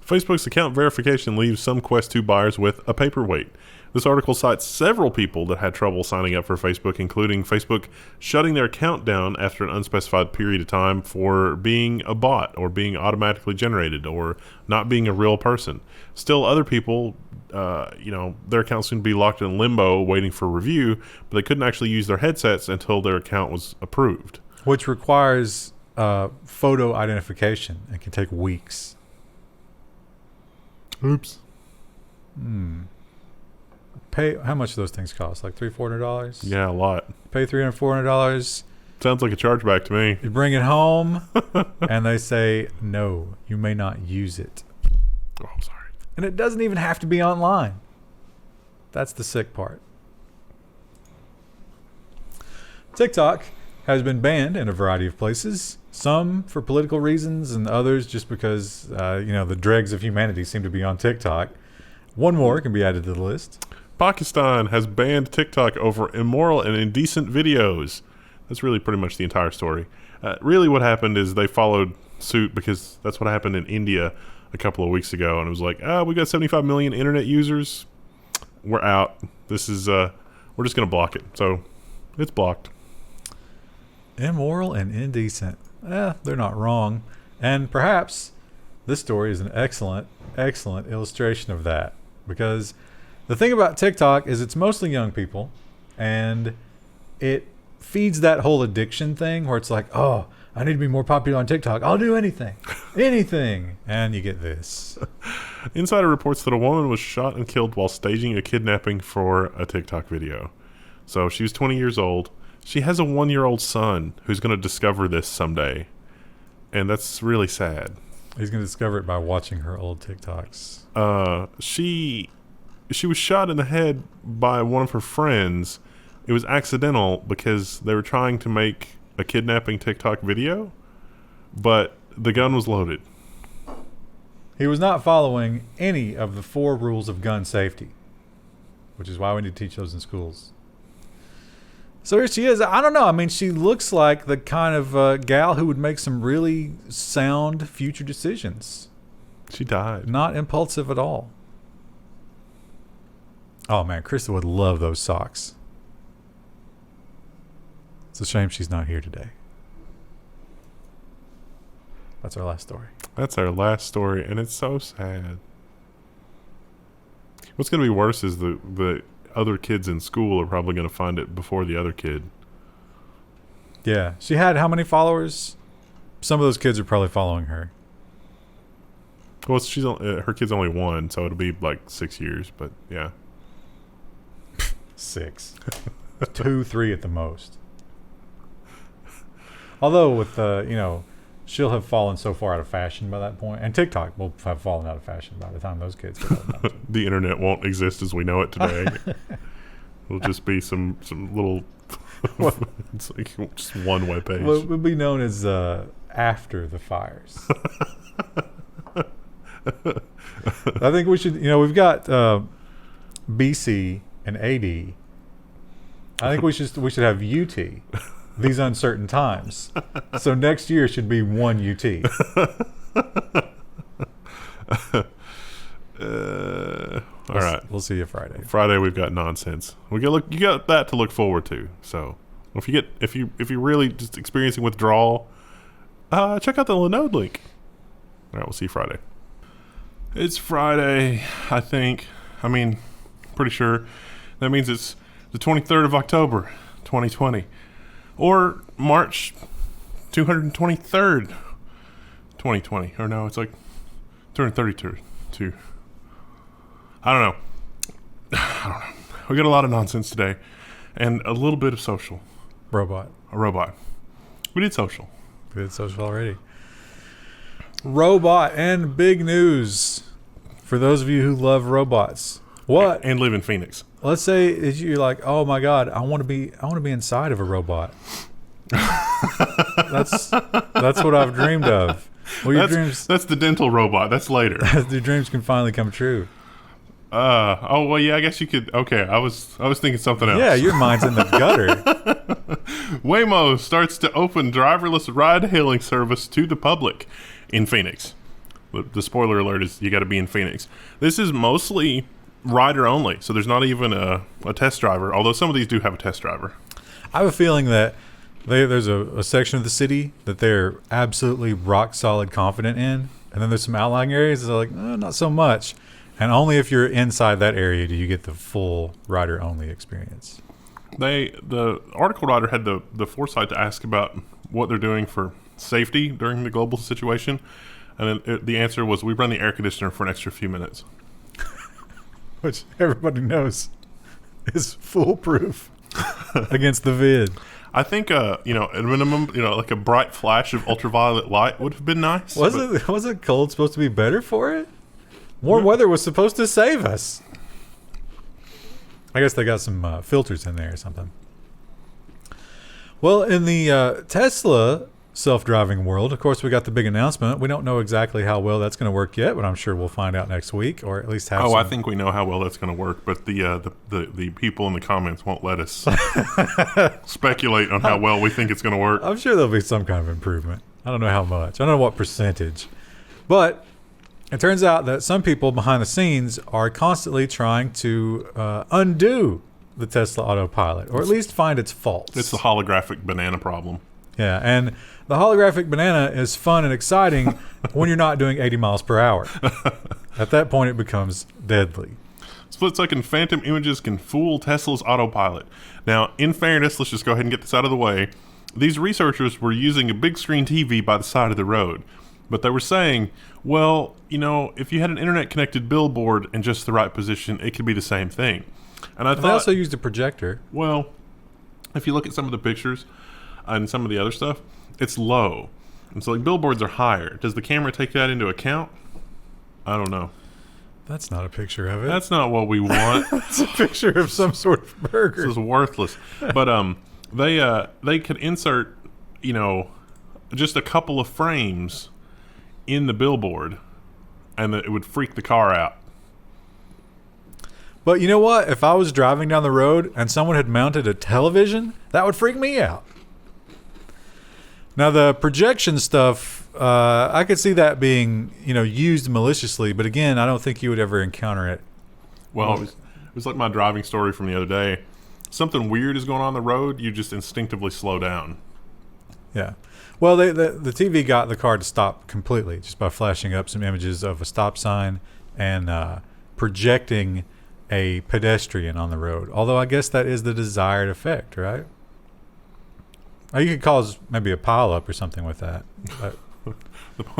Facebook's account verification leaves some Quest 2 buyers with a paperweight. This article cites several people that had trouble signing up for Facebook, including Facebook shutting their account down after an unspecified period of time for being a bot or being automatically generated or not being a real person. Still, other people, their accounts seemed to be locked in limbo waiting for review, but they couldn't actually use their headsets until their account was approved. Which requires photo identification and can take weeks. Oops. How much do those things cost? Like $300-$400? Yeah, a lot. Pay $300-$400. Sounds like a chargeback to me. You bring it home, and they say, no, you may not use it. Oh, I'm sorry. And it doesn't even have to be online. That's the sick part. TikTok has been banned in a variety of places. Some for political reasons, and others just because, the dregs of humanity seem to be on TikTok. One more can be added to the list. Pakistan has banned TikTok over immoral and indecent videos. That's really pretty much the entire story. Really what happened is they followed suit because that's what happened in India a couple of weeks ago. And it was like, we got 75 million internet users. We're out. This is, we're just going to block it. So it's blocked. Immoral and indecent. They're not wrong. And perhaps this story is an excellent illustration of that. Because the thing about TikTok is it's mostly young people, and it feeds that whole addiction thing where it's like, oh, I need to be more popular on TikTok. I'll do anything. And you get this. Insider reports that a woman was shot and killed while staging a kidnapping for a TikTok video. So she was 20 years old. She has a 1-year-old son who's going to discover this someday. And that's really sad. He's going to discover it by watching her old TikToks. She was shot in the head by one of her friends. It was accidental because they were trying to make a kidnapping TikTok video, but the gun was loaded. He was not following any of the 4 rules of gun safety, which is why we need to teach those in schools. So here she is. I don't know. I mean, she looks like the kind of gal who would make some really sound future decisions. She died. Not impulsive at all. Oh, man. Krista would love those socks. It's a shame she's not here today. That's our last story. And it's so sad. What's going to be worse is the other kids in school are probably going to find it before the other kid. Yeah. She had how many followers? Some of those kids are probably following her. Well, her kid's only 1, so it'll be like 6 years, but yeah. 6. 2, 3 at the most. Although with, she'll have fallen so far out of fashion by that point. And TikTok will have fallen out of fashion by the time those kids get old. The internet won't exist as we know it today. It'll just be some little... it's like just one webpage. Well, it would be known as after the fires. I think we should... we've got BC and AD. I think we should have UT. these uncertain times. So next year should be 1 UT. All right. We'll see you Friday. Friday we've got nonsense. You got that to look forward to. So if you're really just experiencing withdrawal, check out the Linode link. All right, we'll see you Friday. It's Friday, I think. Pretty sure. That means it's the 23rd of October, 2020. Or March 223rd, 2020. Or no, it's like 232. I don't know. We got a lot of nonsense today. And a little bit of social. A robot. We did social. Already. Robot and big news for those of you who love robots. What? And live in Phoenix. Let's say you're like, oh my God, I want to be inside of a robot. That's what I've dreamed of. Well, that's the dental robot. That's later. Your dreams can finally come true. Well, yeah, I guess you could. Okay, I was thinking something else. Yeah, your mind's in the gutter. Waymo starts to open driverless ride-hailing service to the public in Phoenix. The spoiler alert is you got to be in Phoenix. This is mostly rider only, so there's not even a test driver, although some of these do have a test driver. I have a feeling that there's a section of the city that they're absolutely rock solid confident in, and then there's some outlying areas that are like, not so much. And only if you're inside that area do you get the full rider only experience. The article writer had the foresight to ask about what they're doing for safety during the global situation, and then the answer was, we run the air conditioner for an extra few minutes. Which everybody knows is foolproof against the vid. I think, at minimum, like a bright flash of ultraviolet light would have been nice. Wasn't cold supposed to be better for it? Warm weather was supposed to save us. I guess they got some filters in there or something. Well, in the Tesla self-driving world, of course, we got the big announcement. We don't know exactly how well that's going to work yet, but I'm sure we'll find out next week, or at least have. I think we know how well that's going to work, but the people in the comments won't let us speculate on how well we think it's going to work. I'm sure there'll be some kind of improvement. I don't know how much. I don't know what percentage, but it turns out that some people behind the scenes are constantly trying to undo the Tesla autopilot, or at least find its faults. It's the holographic banana problem. Yeah, and the holographic banana is fun and exciting when you're not doing 80 miles per hour. At that point, it becomes deadly. Split-second phantom images can fool Tesla's autopilot. Now, in fairness, let's just go ahead and get this out of the way. These researchers were using a big screen TV by the side of the road. But they were saying, well, if you had an internet-connected billboard in just the right position, it could be the same thing. And I thought, they also used a projector. Well, if you look at some of the pictures and some of the other stuff, it's low. And so, billboards are higher. Does the camera take that into account? I don't know. That's not a picture of it. That's not what we want. It's a picture of some sort of burger. This is worthless. But they could insert, just a couple of frames in the billboard, and it would freak the car out. But you know what? If I was driving down the road and someone had mounted a television, that would freak me out. Now, the projection stuff, I could see that being, used maliciously. But again, I don't think you would ever encounter it. Well, it was like my driving story from the other day. Something weird is going on the road, you just instinctively slow down. Yeah. Well, the TV got the car to stop completely just by flashing up some images of a stop sign and projecting a pedestrian on the road. Although I guess that is the desired effect, right? Or you could cause maybe a pileup or something with that. But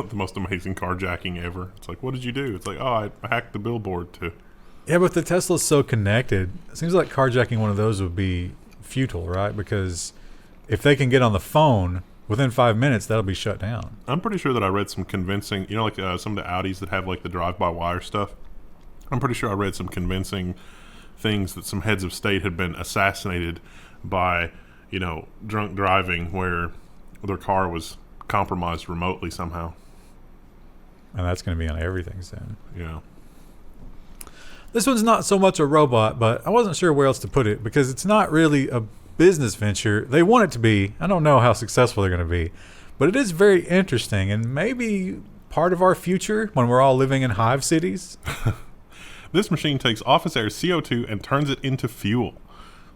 the most amazing carjacking ever. It's like, what did you do? It's like, I hacked the billboard to... Yeah, but the Tesla's so connected. It seems like carjacking one of those would be futile, right? Because if they can get on the phone... within 5 minutes, that'll be shut down. I'm pretty sure that I read some convincing, some of the Audis that have the drive-by-wire stuff. I'm pretty sure I read some convincing things that some heads of state had been assassinated by, drunk driving where their car was compromised remotely somehow. And that's going to be on everything soon. Yeah. This one's not so much a robot, but I wasn't sure where else to put it because it's not really a business venture. They want it to be. I don't know how successful they're going to be, but it is very interesting and maybe part of our future when we're all living in hive cities. This machine takes office air CO2 and turns it into fuel.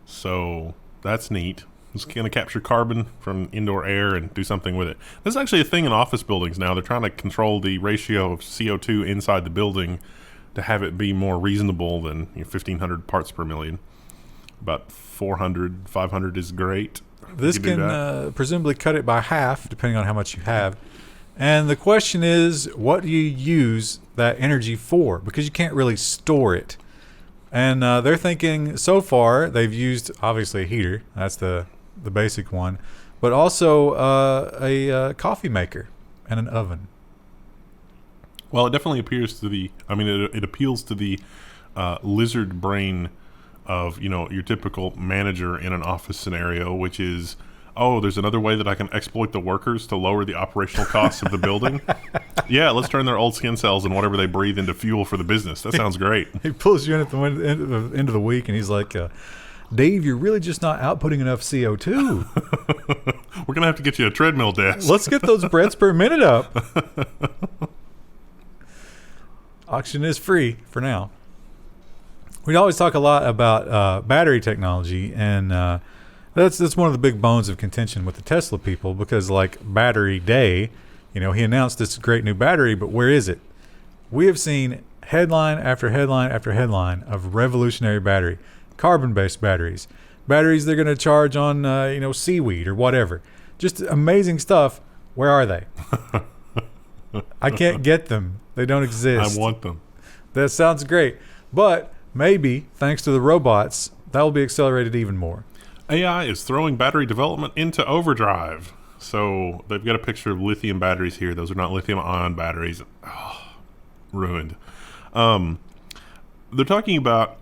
So that's neat. It's going to capture carbon from indoor air and do something with it. This is actually a thing in office buildings now. They're trying to control the ratio of CO2 inside the building to have it be more reasonable than 1,500 parts per million. About 400, 500 is great. This can presumably cut it by half, depending on how much you have. And the question is, what do you use that energy for? Because you can't really store it. And they're thinking, so far, they've used, obviously, a heater. That's the basic one. But also a coffee maker and an oven. Well, it definitely appears to the... I mean, it appeals to the lizard brain of, your typical manager in an office scenario, which is... Oh, there's another way that I can exploit the workers to lower the operational costs of the building. Yeah, let's turn their old skin cells and whatever they breathe into fuel for the business. That sounds great. He pulls you in at the end of the week, and he's like, Dave, you're really just not outputting enough CO2. We're going to have to get you a treadmill desk. Let's get those breaths per minute up. Oxygen is free for now. We always talk a lot about battery technology, and that's one of the big bones of contention with the Tesla people, because like Battery Day, he announced this great new battery, but where is it? We have seen headline after headline after headline of revolutionary battery, carbon-based batteries they're going to charge on seaweed or whatever. Just amazing stuff. Where are they? I can't get them. They don't exist. I want them. That sounds great. But maybe, thanks to the robots, that will be accelerated even more. AI is throwing battery development into overdrive. So they've got a picture of lithium batteries here. Those are not lithium-ion batteries. Oh, ruined. They're talking about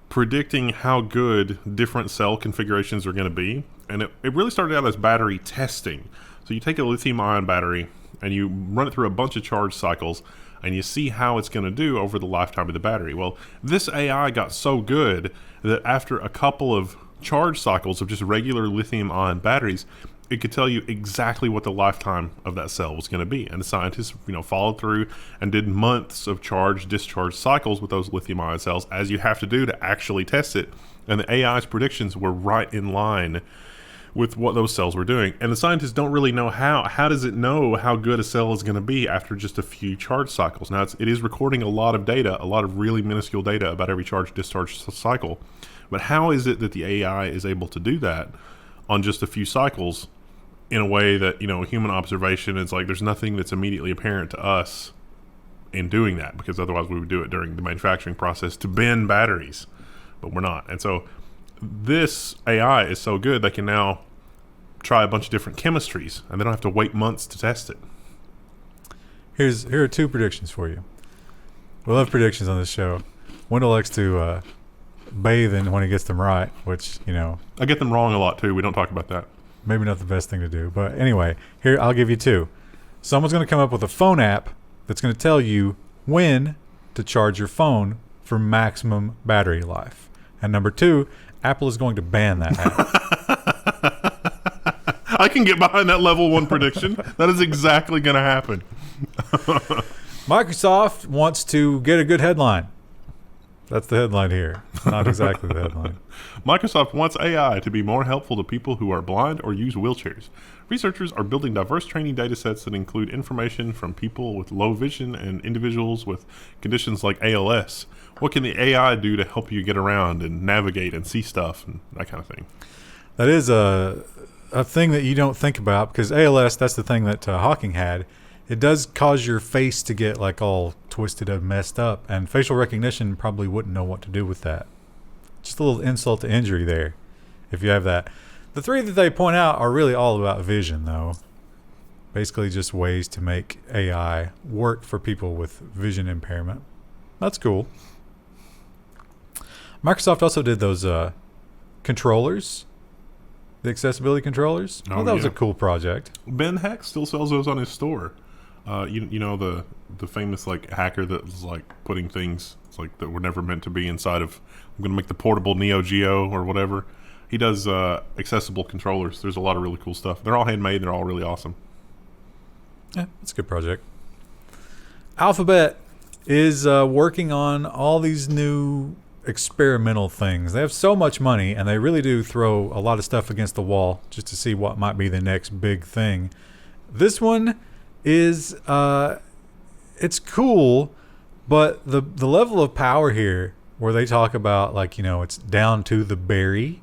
predicting how good different cell configurations are going to be. And it really started out as battery testing. So you take a lithium-ion battery and you run it through a bunch of charge cycles and you see how it's going to do over the lifetime of the battery. Well, this AI got so good that after a couple of charge cycles of just regular lithium-ion batteries, it could tell you exactly what the lifetime of that cell was going to be. And the scientists, followed through and did months of charge-discharge cycles with those lithium-ion cells, as you have to do to actually test it. And the AI's predictions were right in line with what those cells were doing. And the scientists don't really know how. How does it know how good a cell is going to be after just a few charge cycles? Now, it is recording a lot of data, a lot of really minuscule data about every charge-discharge cycle. But how is it that the AI is able to do that on just a few cycles in a way that, human observation is like there's nothing that's immediately apparent to us in doing that, because otherwise we would do it during the manufacturing process to bend batteries, but we're not. And so this AI is so good they can now try a bunch of different chemistries and they don't have to wait months to test it. Here are two predictions for you. We love predictions on this show. Wendell likes to bathe in when he gets them right, which, I get them wrong a lot too. We don't talk about that. Maybe not the best thing to do. But anyway, here, I'll give you two. Someone's going to come up with a phone app that's going to tell you when to charge your phone for maximum battery life. And number two, Apple is going to ban that app. I can get behind that level 1 prediction. That is exactly going to happen. Microsoft wants to get a good headline. That's the headline here. Not exactly the headline. Microsoft wants AI to be more helpful to people who are blind or use wheelchairs. Researchers are building diverse training data sets that include information from people with low vision and individuals with conditions like ALS. What can the AI do to help you get around and navigate and see stuff and that kind of thing? That is a thing that you don't think about, because ALS, that's the thing that Hawking had. It does cause your face to get like all twisted and messed up, and facial recognition probably wouldn't know what to do with that. Just a little insult to injury there, if you have that. The three that they point out are really all about vision, though. Basically just ways to make AI work for people with vision impairment. That's cool. Microsoft also did those controllers, the accessibility controllers. Oh, that was a cool project. Ben Heck still sells those on his store. You know the famous like hacker that was like putting things like that were never meant to be inside of. I'm gonna make the portable Neo Geo or whatever. He does accessible controllers. There's a lot of really cool stuff. They're all handmade. They're all really awesome. Yeah, it's a good project. Alphabet is working on all these new experimental things. They have so much money, and they really do throw a lot of stuff against the wall just to see what might be the next big thing. This one is it's cool, but the level of power here, where they talk about, like, you know, it's down to the berry,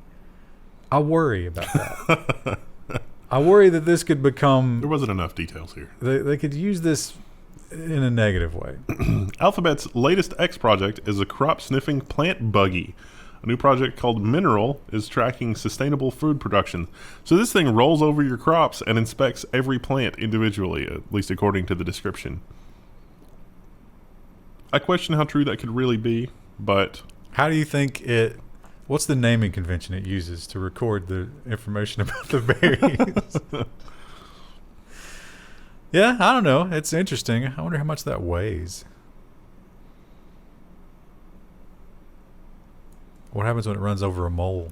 I worry about that. I worry that this could become... There wasn't enough details here. They could use this in a negative way. Alphabet's latest X project is a crop-sniffing plant buggy. A new project called Mineral is tracking sustainable food production. So this thing rolls over your crops and inspects every plant individually, at least according to the description. I question how true that could really be, but... How do you think it... What's the naming convention it uses to record the information about the berries? Yeah, I don't know. It's interesting. I wonder how much that weighs. What happens when it runs over a mole?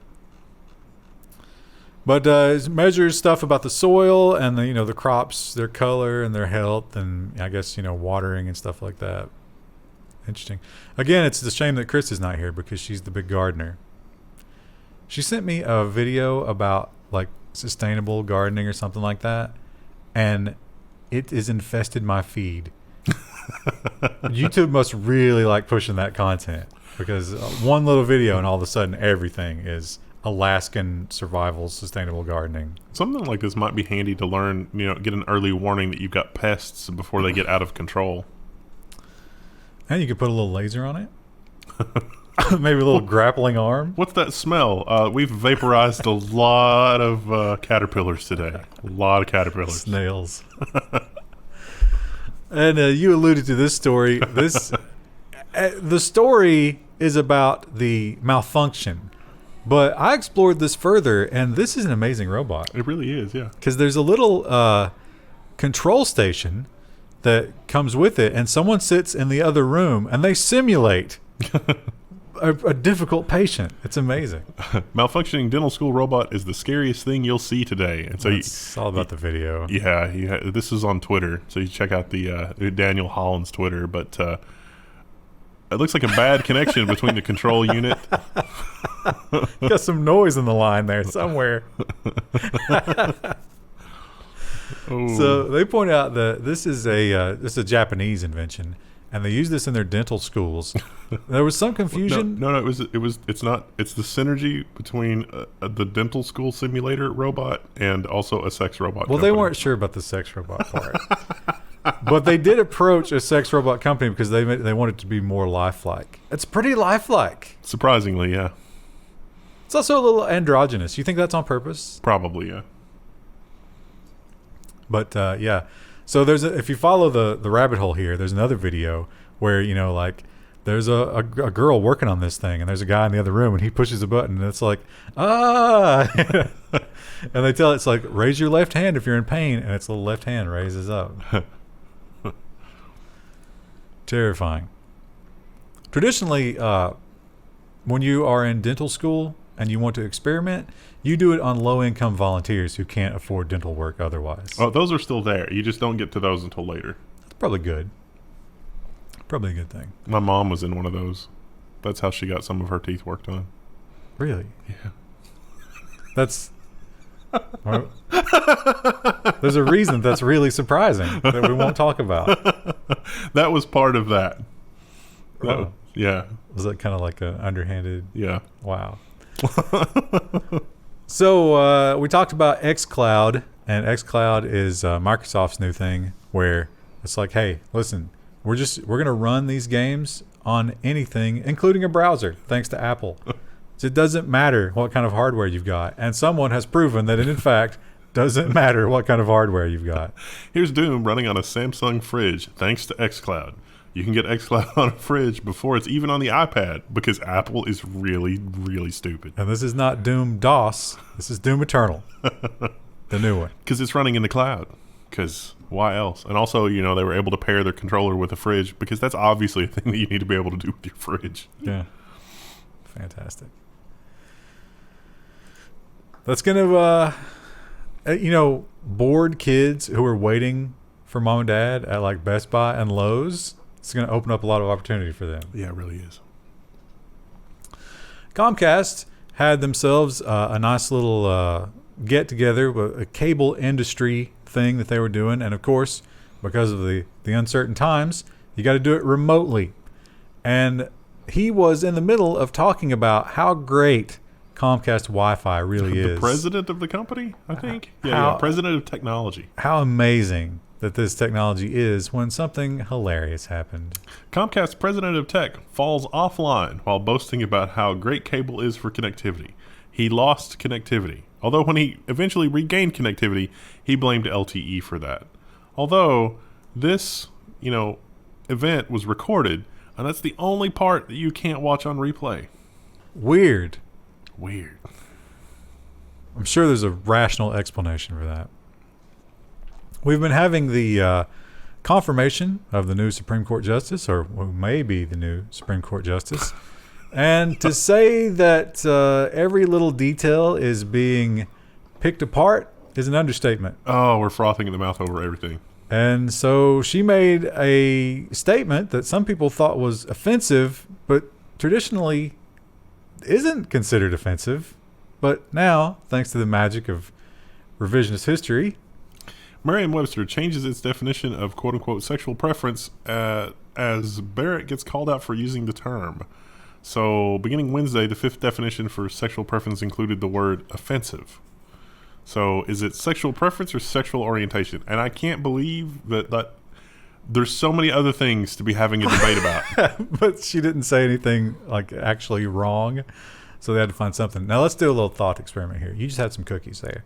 But it measures stuff about the soil and the crops, their color and their health, and I guess watering and stuff like that. Interesting. Again, it's a shame that Chris is not here because she's the big gardener. She sent me a video about like sustainable gardening or something like that, and it has infested my feed. YouTube must really like pushing that content because one little video and all of a sudden everything is Alaskan survival sustainable gardening. Something like this might be handy to learn, get an early warning that you've got pests before they get out of control. And you could put a little laser on it. Maybe a little grappling arm. What's that smell? We've vaporized a lot of caterpillars today. A lot of caterpillars. Snails. And you alluded to this story. The story is about the malfunction. But I explored this further, and this is an amazing robot. It really is, yeah. Because there's a little control station that comes with it, and someone sits in the other room, and they simulate a difficult patient. It's amazing. Malfunctioning dental school robot is the scariest thing you'll see today. And so it's all about the video. Yeah, this is on Twitter, so you check out the Daniel Holland's Twitter. But it looks like a bad connection between the control unit. Got some noise in the line there somewhere. So they point out that this is a Japanese invention, and they use this in their dental schools. There was some confusion. No, it's not. It's the synergy between the dental school simulator robot and also a sex robot. Well, company. they weren't sure about the sex robot part, but they did approach a sex robot company because they wanted it to be more lifelike. It's pretty lifelike. Surprisingly, yeah. It's also a little androgynous. You think that's on purpose? Probably, yeah. But yeah, so if you follow the rabbit hole here, there's another video where there's a girl working on this thing, and there's a guy in the other room, and he pushes a button, and it's like and they tell it's like raise your left hand if you're in pain, and its little left hand raises up. Terrifying. Traditionally, when you are in dental school and you want to experiment, you do it on low-income volunteers who can't afford dental work otherwise. Oh, those are still there. You just don't get to those until later. That's probably good. Probably a good thing. My mom was in one of those. That's how she got some of her teeth worked on. Really? Yeah. That's... Well, there's a reason that's really surprising that we won't talk about. That was part of that. Oh. Yeah. Was that kind of like an underhanded... Yeah. Wow. So we talked about xCloud, and xCloud is Microsoft's new thing where it's like, hey, listen, we're going to run these games on anything, including a browser, thanks to Apple. So it doesn't matter what kind of hardware you've got. And someone has proven that it, in fact, doesn't matter what kind of hardware you've got. Here's Doom running on a Samsung fridge, thanks to xCloud. You can get xCloud on a fridge before it's even on the iPad because Apple is really, really stupid. And this is not Doom DOS. This is Doom Eternal, the new one. Because it's running in the cloud. Because why else? And also, they were able to pair their controller with a fridge because that's obviously a thing that you need to be able to do with your fridge. Yeah. Fantastic. That's going to, bored kids who are waiting for mom and dad at like Best Buy and Lowe's. It's going to open up a lot of opportunity for them. Yeah, it really is. Comcast had themselves a nice little get together with a cable industry thing that they were doing. And of course, because of the uncertain times, you got to do it remotely. And he was in the middle of talking about how great Comcast Wi-Fi really is. The president of the company, I think. Yeah, president of technology. How amazing that this technology is when something hilarious happened. Comcast president of tech falls offline while boasting about how great cable is for connectivity. He lost connectivity. Although when he eventually regained connectivity, he blamed LTE for that. Although this, event was recorded, and that's the only part that you can't watch on replay. Weird. I'm sure there's a rational explanation for that. We've been having the confirmation of the new Supreme Court Justice, or who may be the new Supreme Court Justice. And to say that every little detail is being picked apart is an understatement. Oh, we're frothing in the mouth over everything. And so she made a statement that some people thought was offensive, but traditionally isn't considered offensive. But now, thanks to the magic of revisionist history, Merriam-Webster changes its definition of quote-unquote sexual preference as Barrett gets called out for using the term. So beginning Wednesday, the fifth definition for sexual preference included the word offensive. So is it sexual preference or sexual orientation? And I can't believe that there's so many other things to be having a debate about. But she didn't say anything like actually wrong. So they had to find something. Now let's do a little thought experiment here. You just had some cookies there.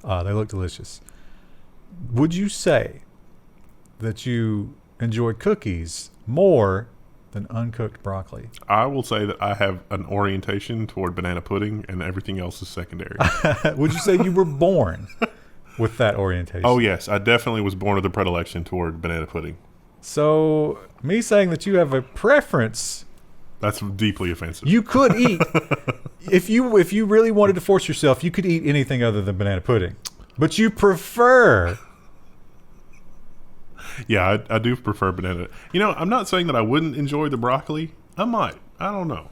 They look delicious. Would you say that you enjoy cookies more than uncooked broccoli? I will say that I have an orientation toward banana pudding and everything else is secondary. Would you say you were born with that orientation? Oh, yes. I definitely was born with a predilection toward banana pudding. So me saying that you have a preference... That's deeply offensive. You could eat... if you really wanted to force yourself, you could eat anything other than banana pudding. But you prefer... Yeah, I do prefer banana. I'm not saying that I wouldn't enjoy the broccoli. I might. I don't know.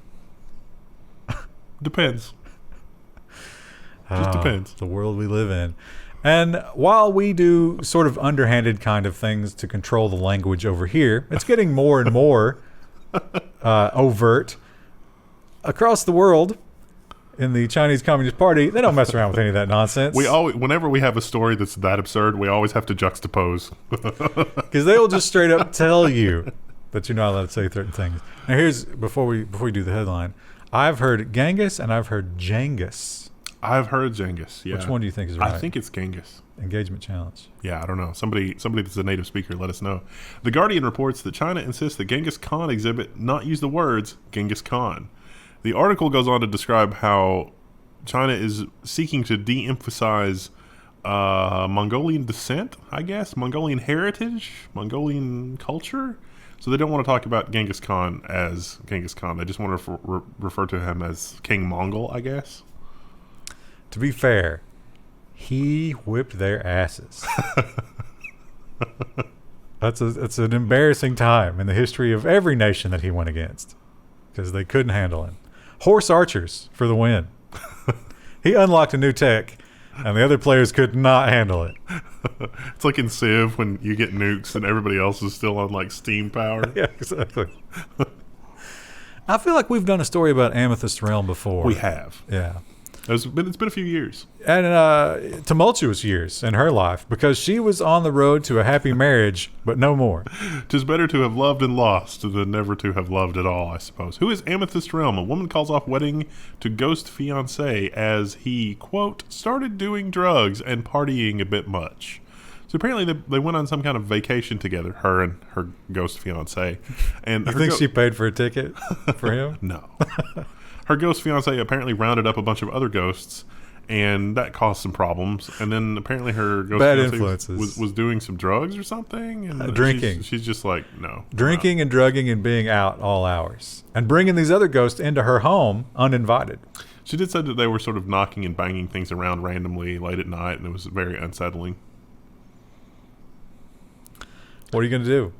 Depends. Just depends. The world we live in. And while we do sort of underhanded kind of things to control the language over here, it's getting more and more overt. Across the world, in the Chinese Communist Party, they don't mess around with any of that nonsense. Whenever we have a story that's that absurd, we always have to juxtapose. Because they will just straight up tell you that you're not allowed to say certain things. Now here's, before we do the headline, I've heard Genghis and I've heard Genghis. I've heard Genghis, yeah. Which one do you think is right? I think it's Genghis. Engagement challenge. Yeah, I don't know. Somebody that's a native speaker, let us know. The Guardian reports that China insists the Genghis Khan exhibit not use the words Genghis Khan. The article goes on to describe how China is seeking to de-emphasize Mongolian descent, I guess, Mongolian heritage, Mongolian culture. So they don't want to talk about Genghis Khan as Genghis Khan. They just want to refer to him as King Mongol, I guess. To be fair, he whipped their asses. That's an embarrassing time in the history of every nation that he went against because they couldn't handle him. Horse archers for the win. He unlocked a new tech, and the other players could not handle it. It's like in Civ when you get nukes and everybody else is still on like steam power. Yeah, exactly. I feel like we've done a story about Amethyst Realm before. We have. Yeah. It's been a few years. And tumultuous years in her life because she was on the road to a happy marriage, but no more. 'Tis better to have loved and lost than never to have loved at all, I suppose. Who is Amethyst Realm? A woman calls off wedding to ghost fiancé as he, quote, started doing drugs and partying a bit much. So apparently they went on some kind of vacation together, her and her ghost fiancé. And you think she paid for a ticket for him? No. Her ghost fiancé apparently rounded up a bunch of other ghosts, and that caused some problems. And then apparently her ghost bad fiancé influences was doing some drugs or something. And drinking. She's just like, no. Drinking and drugging and being out all hours. And bringing these other ghosts into her home uninvited. She did say that they were sort of knocking and banging things around randomly late at night, and it was very unsettling. What are you going to do?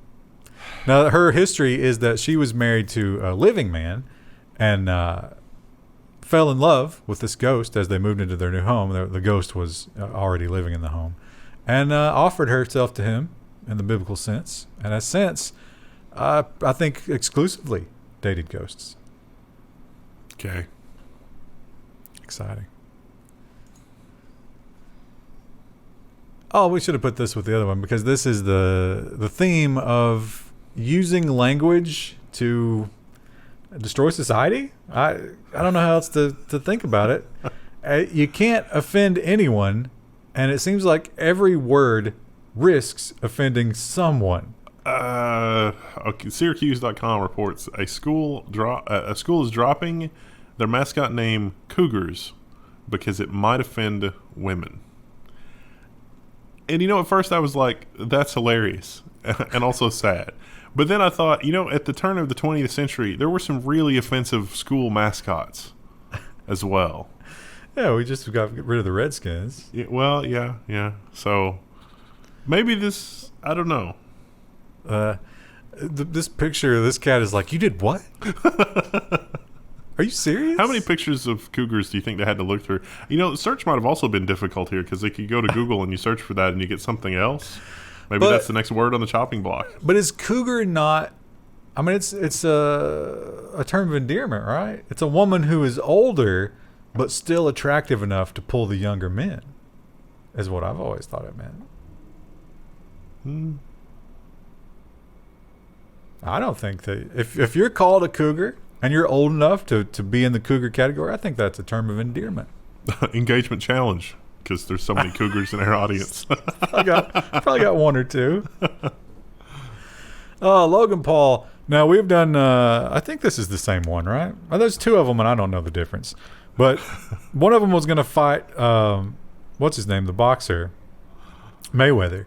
Now, her history is that she was married to a living man and fell in love with this ghost as they moved into their new home. The ghost was already living in the home and offered herself to him in the biblical sense. And has since, I think, exclusively dated ghosts. Okay. Exciting. Oh, we should have put this with the other one because this is the theme of using language to destroy society. I don't know how else to think about it. You can't offend anyone, and it seems like every word risks offending someone. Okay, Syracuse.com reports a school is dropping their mascot name Cougars because it might offend women. And at first I was like, that's hilarious and also sad. But then I thought, at the turn of the 20th century, there were some really offensive school mascots as well. Yeah, we just got rid of the Redskins. Yeah, well, yeah. So maybe this, I don't know. This picture of this cat is like, you did what? Are you serious? How many pictures of cougars do you think they had to look through? The search might have also been difficult here because they could go to Google and you search for that and you get something else. Maybe that's the next word on the chopping block. But is cougar not... I mean, it's a term of endearment, right? It's a woman who is older but still attractive enough to pull the younger men, is what I've always thought it meant. I don't think that... If you're called a cougar... and you're old enough to be in the cougar category, I think that's a term of endearment. Engagement challenge, because there's so many cougars in our audience. probably got one or two. Logan Paul. Now, we've done, I think this is the same one, right? There's two of them, and I don't know the difference. But one of them was going to fight, what's his name, the boxer, Mayweather.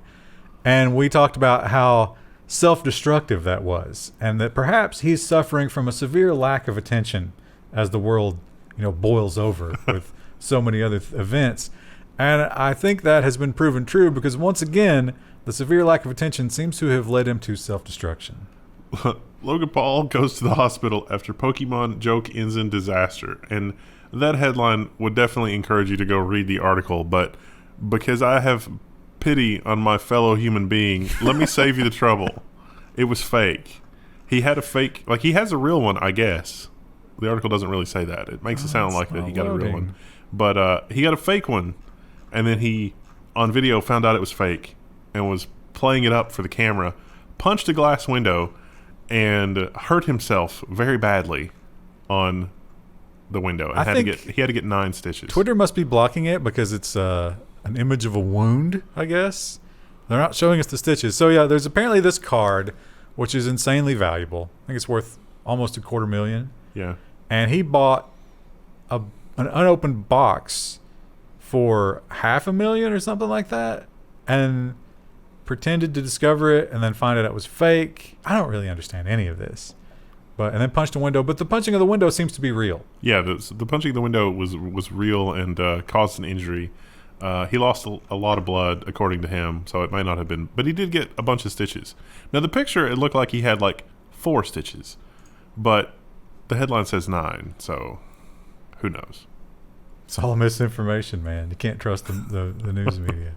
And we talked about how self-destructive that was, and that perhaps he's suffering from a severe lack of attention as the world, boils over with so many other events. And I think that has been proven true because once again, the severe lack of attention seems to have led him to self-destruction. Logan Paul goes to the hospital after Pokemon joke ends in disaster. And that headline would definitely encourage you to go read the article, but because I have pity on my fellow human being, let me save you the trouble. It was fake. He had a fake, he has a real one, I guess. The article doesn't really say that. It makes it sound like that he got a real one. But he got a fake one, and then he, on video, found out it was fake and was playing it up for the camera, punched a glass window, and hurt himself very badly on the window. And he had to get 9 stitches. Twitter must be blocking it because it's an image of a wound, I guess. They're not showing us the stitches. So yeah, there's apparently this card, which is insanely valuable. I think it's worth almost $250,000. Yeah. And he bought an unopened box for $500,000 or something like that, and pretended to discover it and then find out it was fake. I don't really understand any of this. And then punched a window, but the punching of the window seems to be real. Yeah, the punching of the window was real and caused an injury. He lost a lot of blood, according to him, so it might not have been... But he did get a bunch of stitches. Now, the picture, it looked like he had, 4 stitches. But the headline says 9, so who knows? It's all misinformation, man. You can't trust the news media.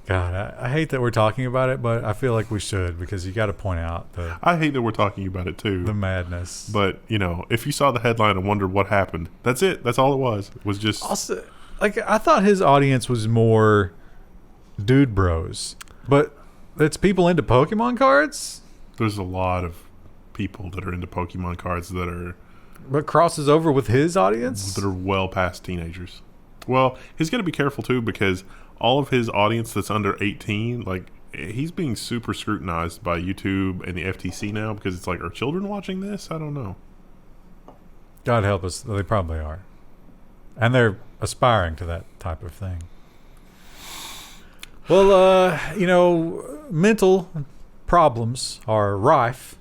God, I hate that we're talking about it, but I feel like we should because you got to point out I hate that we're talking about it, too. The madness. But, if you saw the headline and wondered what happened, that's it. That's all it was. It was just... Also, I thought his audience was more dude bros, but it's people into Pokemon cards? There's a lot of people that are into Pokemon cards that are... But crosses over with his audience? That are well past teenagers. Well, he's got to be careful, too, because all of his audience that's under 18, he's being super scrutinized by YouTube and the FTC now because it's are children watching this? I don't know. God help us. They probably are. And they're aspiring to that type of thing. Well, mental problems are rife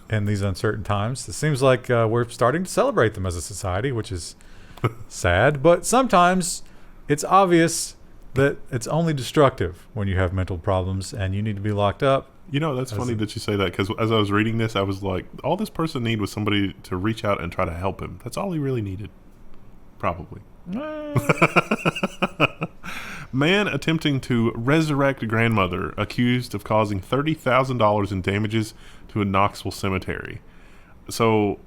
in these uncertain times. It seems like we're starting to celebrate them as a society, which is Sad, but sometimes it's obvious that it's only destructive when you have mental problems and you need to be locked up. That's funny that you say that, because as I was reading this, I was like, all this person needed was somebody to reach out and try to help him. That's all he really needed. Probably. Man attempting to resurrect grandmother accused of causing $30,000 in damages to a Knoxville cemetery. So,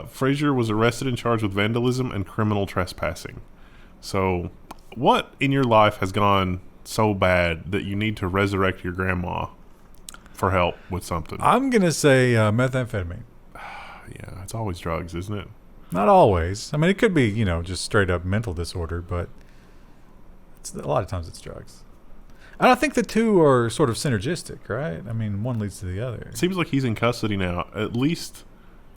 Frazier was arrested and charged with vandalism and criminal trespassing. So, what in your life has gone so bad that you need to resurrect your grandma for help with something? I'm going to say methamphetamine. Yeah, it's always drugs, isn't it? Not always. I mean, it could be, just straight up mental disorder, but a lot of times it's drugs. And I think the two are sort of synergistic, right? I mean, one leads to the other. It seems like he's in custody now. At least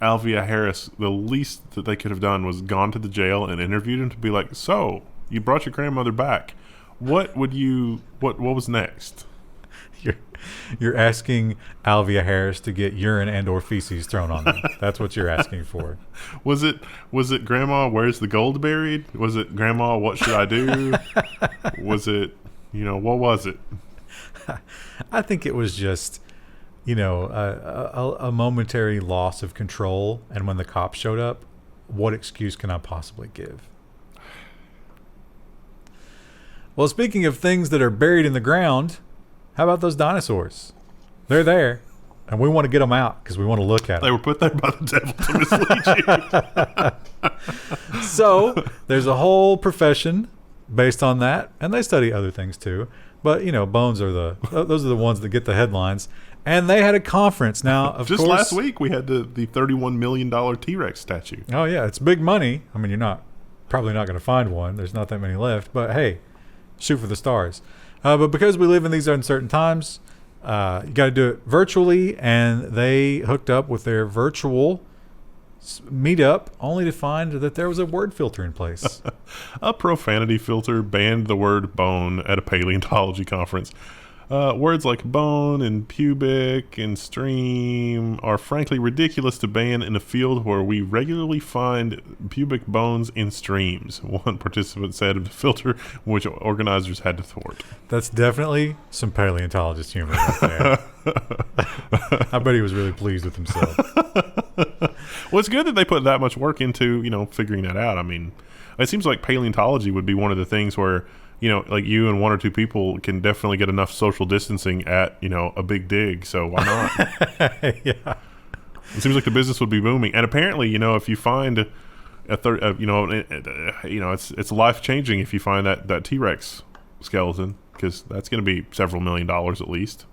Alvia Harris, the least that they could have done was gone to the jail and interviewed him to be like, so, you brought your grandmother back. What was next? You're asking Alvia Harris to get urine and or feces thrown on them. That's what you're asking for. Was it Grandma, where's the gold buried? Was it Grandma, what should I do? Was it, what was it? I think it was just, a momentary loss of control. And when the cops showed up, what excuse can I possibly give? Well, speaking of things that are buried in the ground, how about those dinosaurs? They're there, and we want to get them out because we want to look at them. They were put there by the devil to mislead you. So there's a whole profession based on that, and they study other things too. But bones are those are the ones that get the headlines. And they had a conference. Now, of just course, last week we had the $31 million T-Rex statue. Oh yeah, it's big money. I mean, you're probably not going to find one. There's not that many left. But hey, shoot for the stars. But because we live in these uncertain times, you got to do it virtually, and they hooked up with their virtual meetup only to find that there was a word filter in place. A profanity filter banned the word bone at a paleontology conference. Words like bone and pubic and stream are frankly ridiculous to ban in a field where we regularly find pubic bones in streams, one participant said of the filter, which organizers had to thwart. That's definitely some paleontologist humor right there. I bet he was really pleased with himself. Well, it's good that they put that much work into, figuring that out. I mean, it seems like paleontology would be one of the things where, like you and one or two people can definitely get enough social distancing at, a big dig. So why not? Yeah. It seems like the business would be booming. And apparently, if you find it's life changing if you find that T-Rex skeleton, because that's going to be several $1 million at least.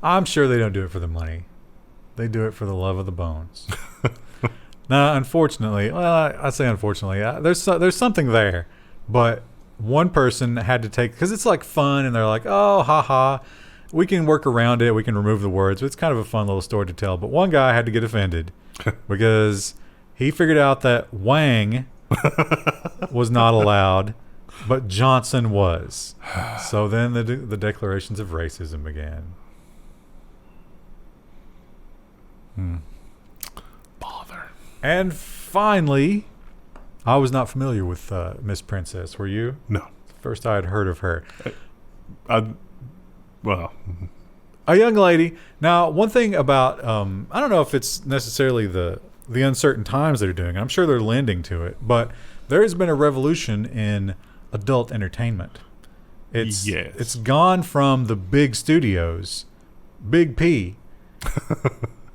I'm sure they don't do it for the money. They do it for the love of the bones. Now, unfortunately, I say unfortunately, there's something there, but one person had to take, because it's like fun, and they're like, oh, haha, we can work around it, we can remove the words. It's kind of a fun little story to tell, but one guy had to get offended because he figured out that Wang was not allowed, but Johnson was. So then the declarations of racism began. Bother. And finally, I was not familiar with Miss Princess. Were you? No. First I had heard of her. Well, a young lady. Now, one thing about, I don't know if it's necessarily the uncertain times they're doing. I'm sure they're lending to it, but there has been a revolution in adult entertainment. It's gone from the big studios, Big P,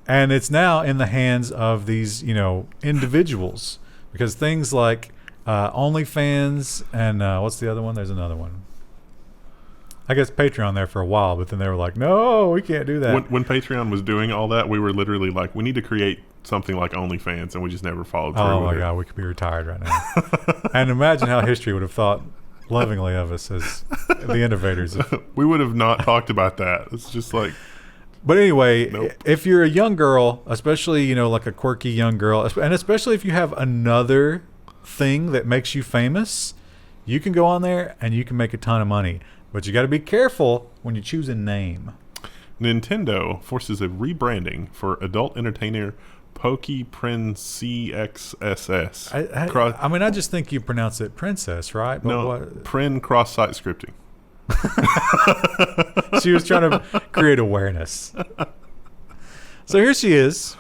and it's now in the hands of these, individuals. Because things like OnlyFans and what's the other one? There's another one. I guess Patreon there for a while, but then they were like, no, we can't do that. When Patreon was doing all that, we were literally like, we need to create something like OnlyFans, and we just never followed through with it. Oh, my God, we could be retired right now. And imagine how history would have thought lovingly of us as the innovators. We would have not talked about that. It's just like... But anyway, nope. If you're a young girl, especially, like a quirky young girl, and especially if you have another thing that makes you famous, you can go on there and you can make a ton of money. But you got to be careful when you choose a name. Nintendo forces a rebranding for adult entertainer Pokeprin CXSS. I mean, I just think you pronounce it princess, right? But No, Prin cross-site scripting. She was trying to create awareness. So here she is.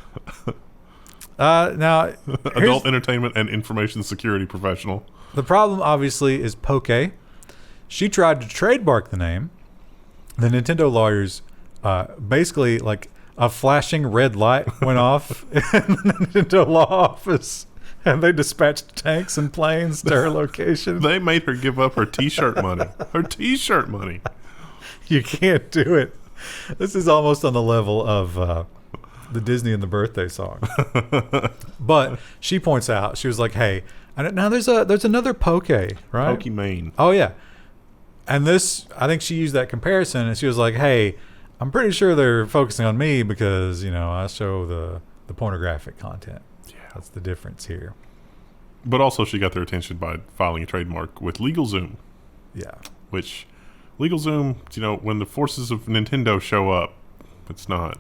Now, Adult entertainment and information security professional. The problem, obviously, is Poke. She tried to trademark the name. The Nintendo lawyers, basically, like a flashing red light went off in the Nintendo law office, and they dispatched tanks and planes to her location. They made her give up her T-shirt money. Her T-shirt money. You can't do it. This is almost on the level of the Disney and the Birthday song. But she points out, she was like, "Hey, now there's another Poke, right? Pokemon. Oh yeah." And this, I think she used that comparison, and she was like, "Hey, I'm pretty sure they're focusing on me because, you know, I show the pornographic content. Yeah, that's the difference here." But also, she got their attention by filing a trademark with LegalZoom. Yeah. Which, LegalZoom, you know, when the forces of Nintendo show up, it's not.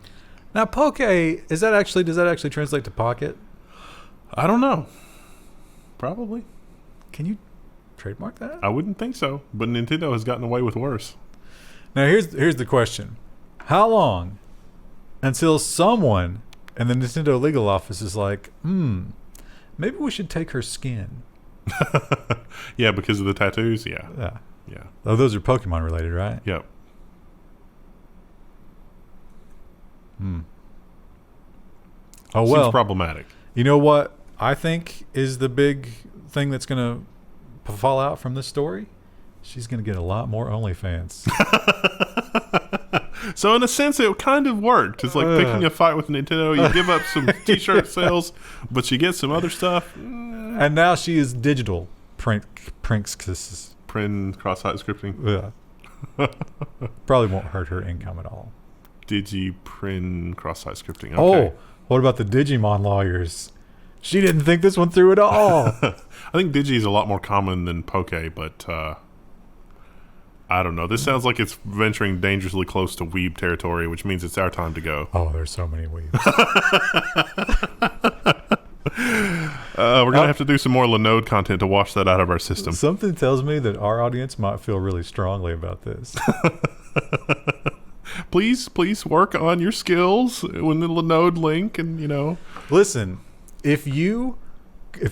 Now, Poke, does that actually translate to pocket? I don't know. Probably. Can you trademark that? I wouldn't think so, but Nintendo has gotten away with worse. Now, here's the question. How long until someone in the Nintendo legal office is like, maybe we should take her skin? Yeah, because of the tattoos? Yeah. Yeah. Oh, those are Pokemon related, right? Yep. Oh, well. Seems problematic. You know what I think is the big thing that's going to fall out from this story? She's going to get a lot more OnlyFans. So in a sense, it kind of worked. It's like picking a fight with Nintendo. You give up some T-shirt sales, but you get some other stuff. And now she is digital prinks. Prin cross-site scripting. Yeah. Probably won't hurt her income at all. Prin cross-site scripting. Okay. Oh, what about the Digimon lawyers? She didn't think this one through at all. I think Digi is a lot more common than Poke, but I don't know. This sounds like it's venturing dangerously close to weeb territory, which means it's our time to go. Oh, there's so many weebs. We're going to have to do some more Linode content to wash that out of our system. Something tells me that our audience might feel really strongly about this. Please work on your skills when the Linode link and, you know. Listen, if you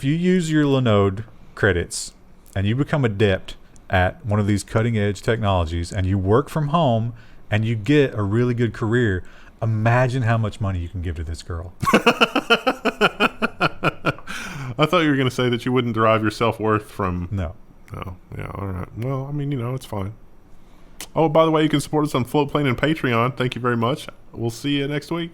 use your Linode credits and you become adept at one of these cutting edge technologies and you work from home and you get a really good career, imagine how much money you can give to this girl. I thought you were going to say that you wouldn't derive your self-worth from... No. Oh, yeah, all right. Well, I mean, you know, it's fine. Oh, by the way, you can support us on Floatplane and Patreon. Thank you very much. We'll see you next week.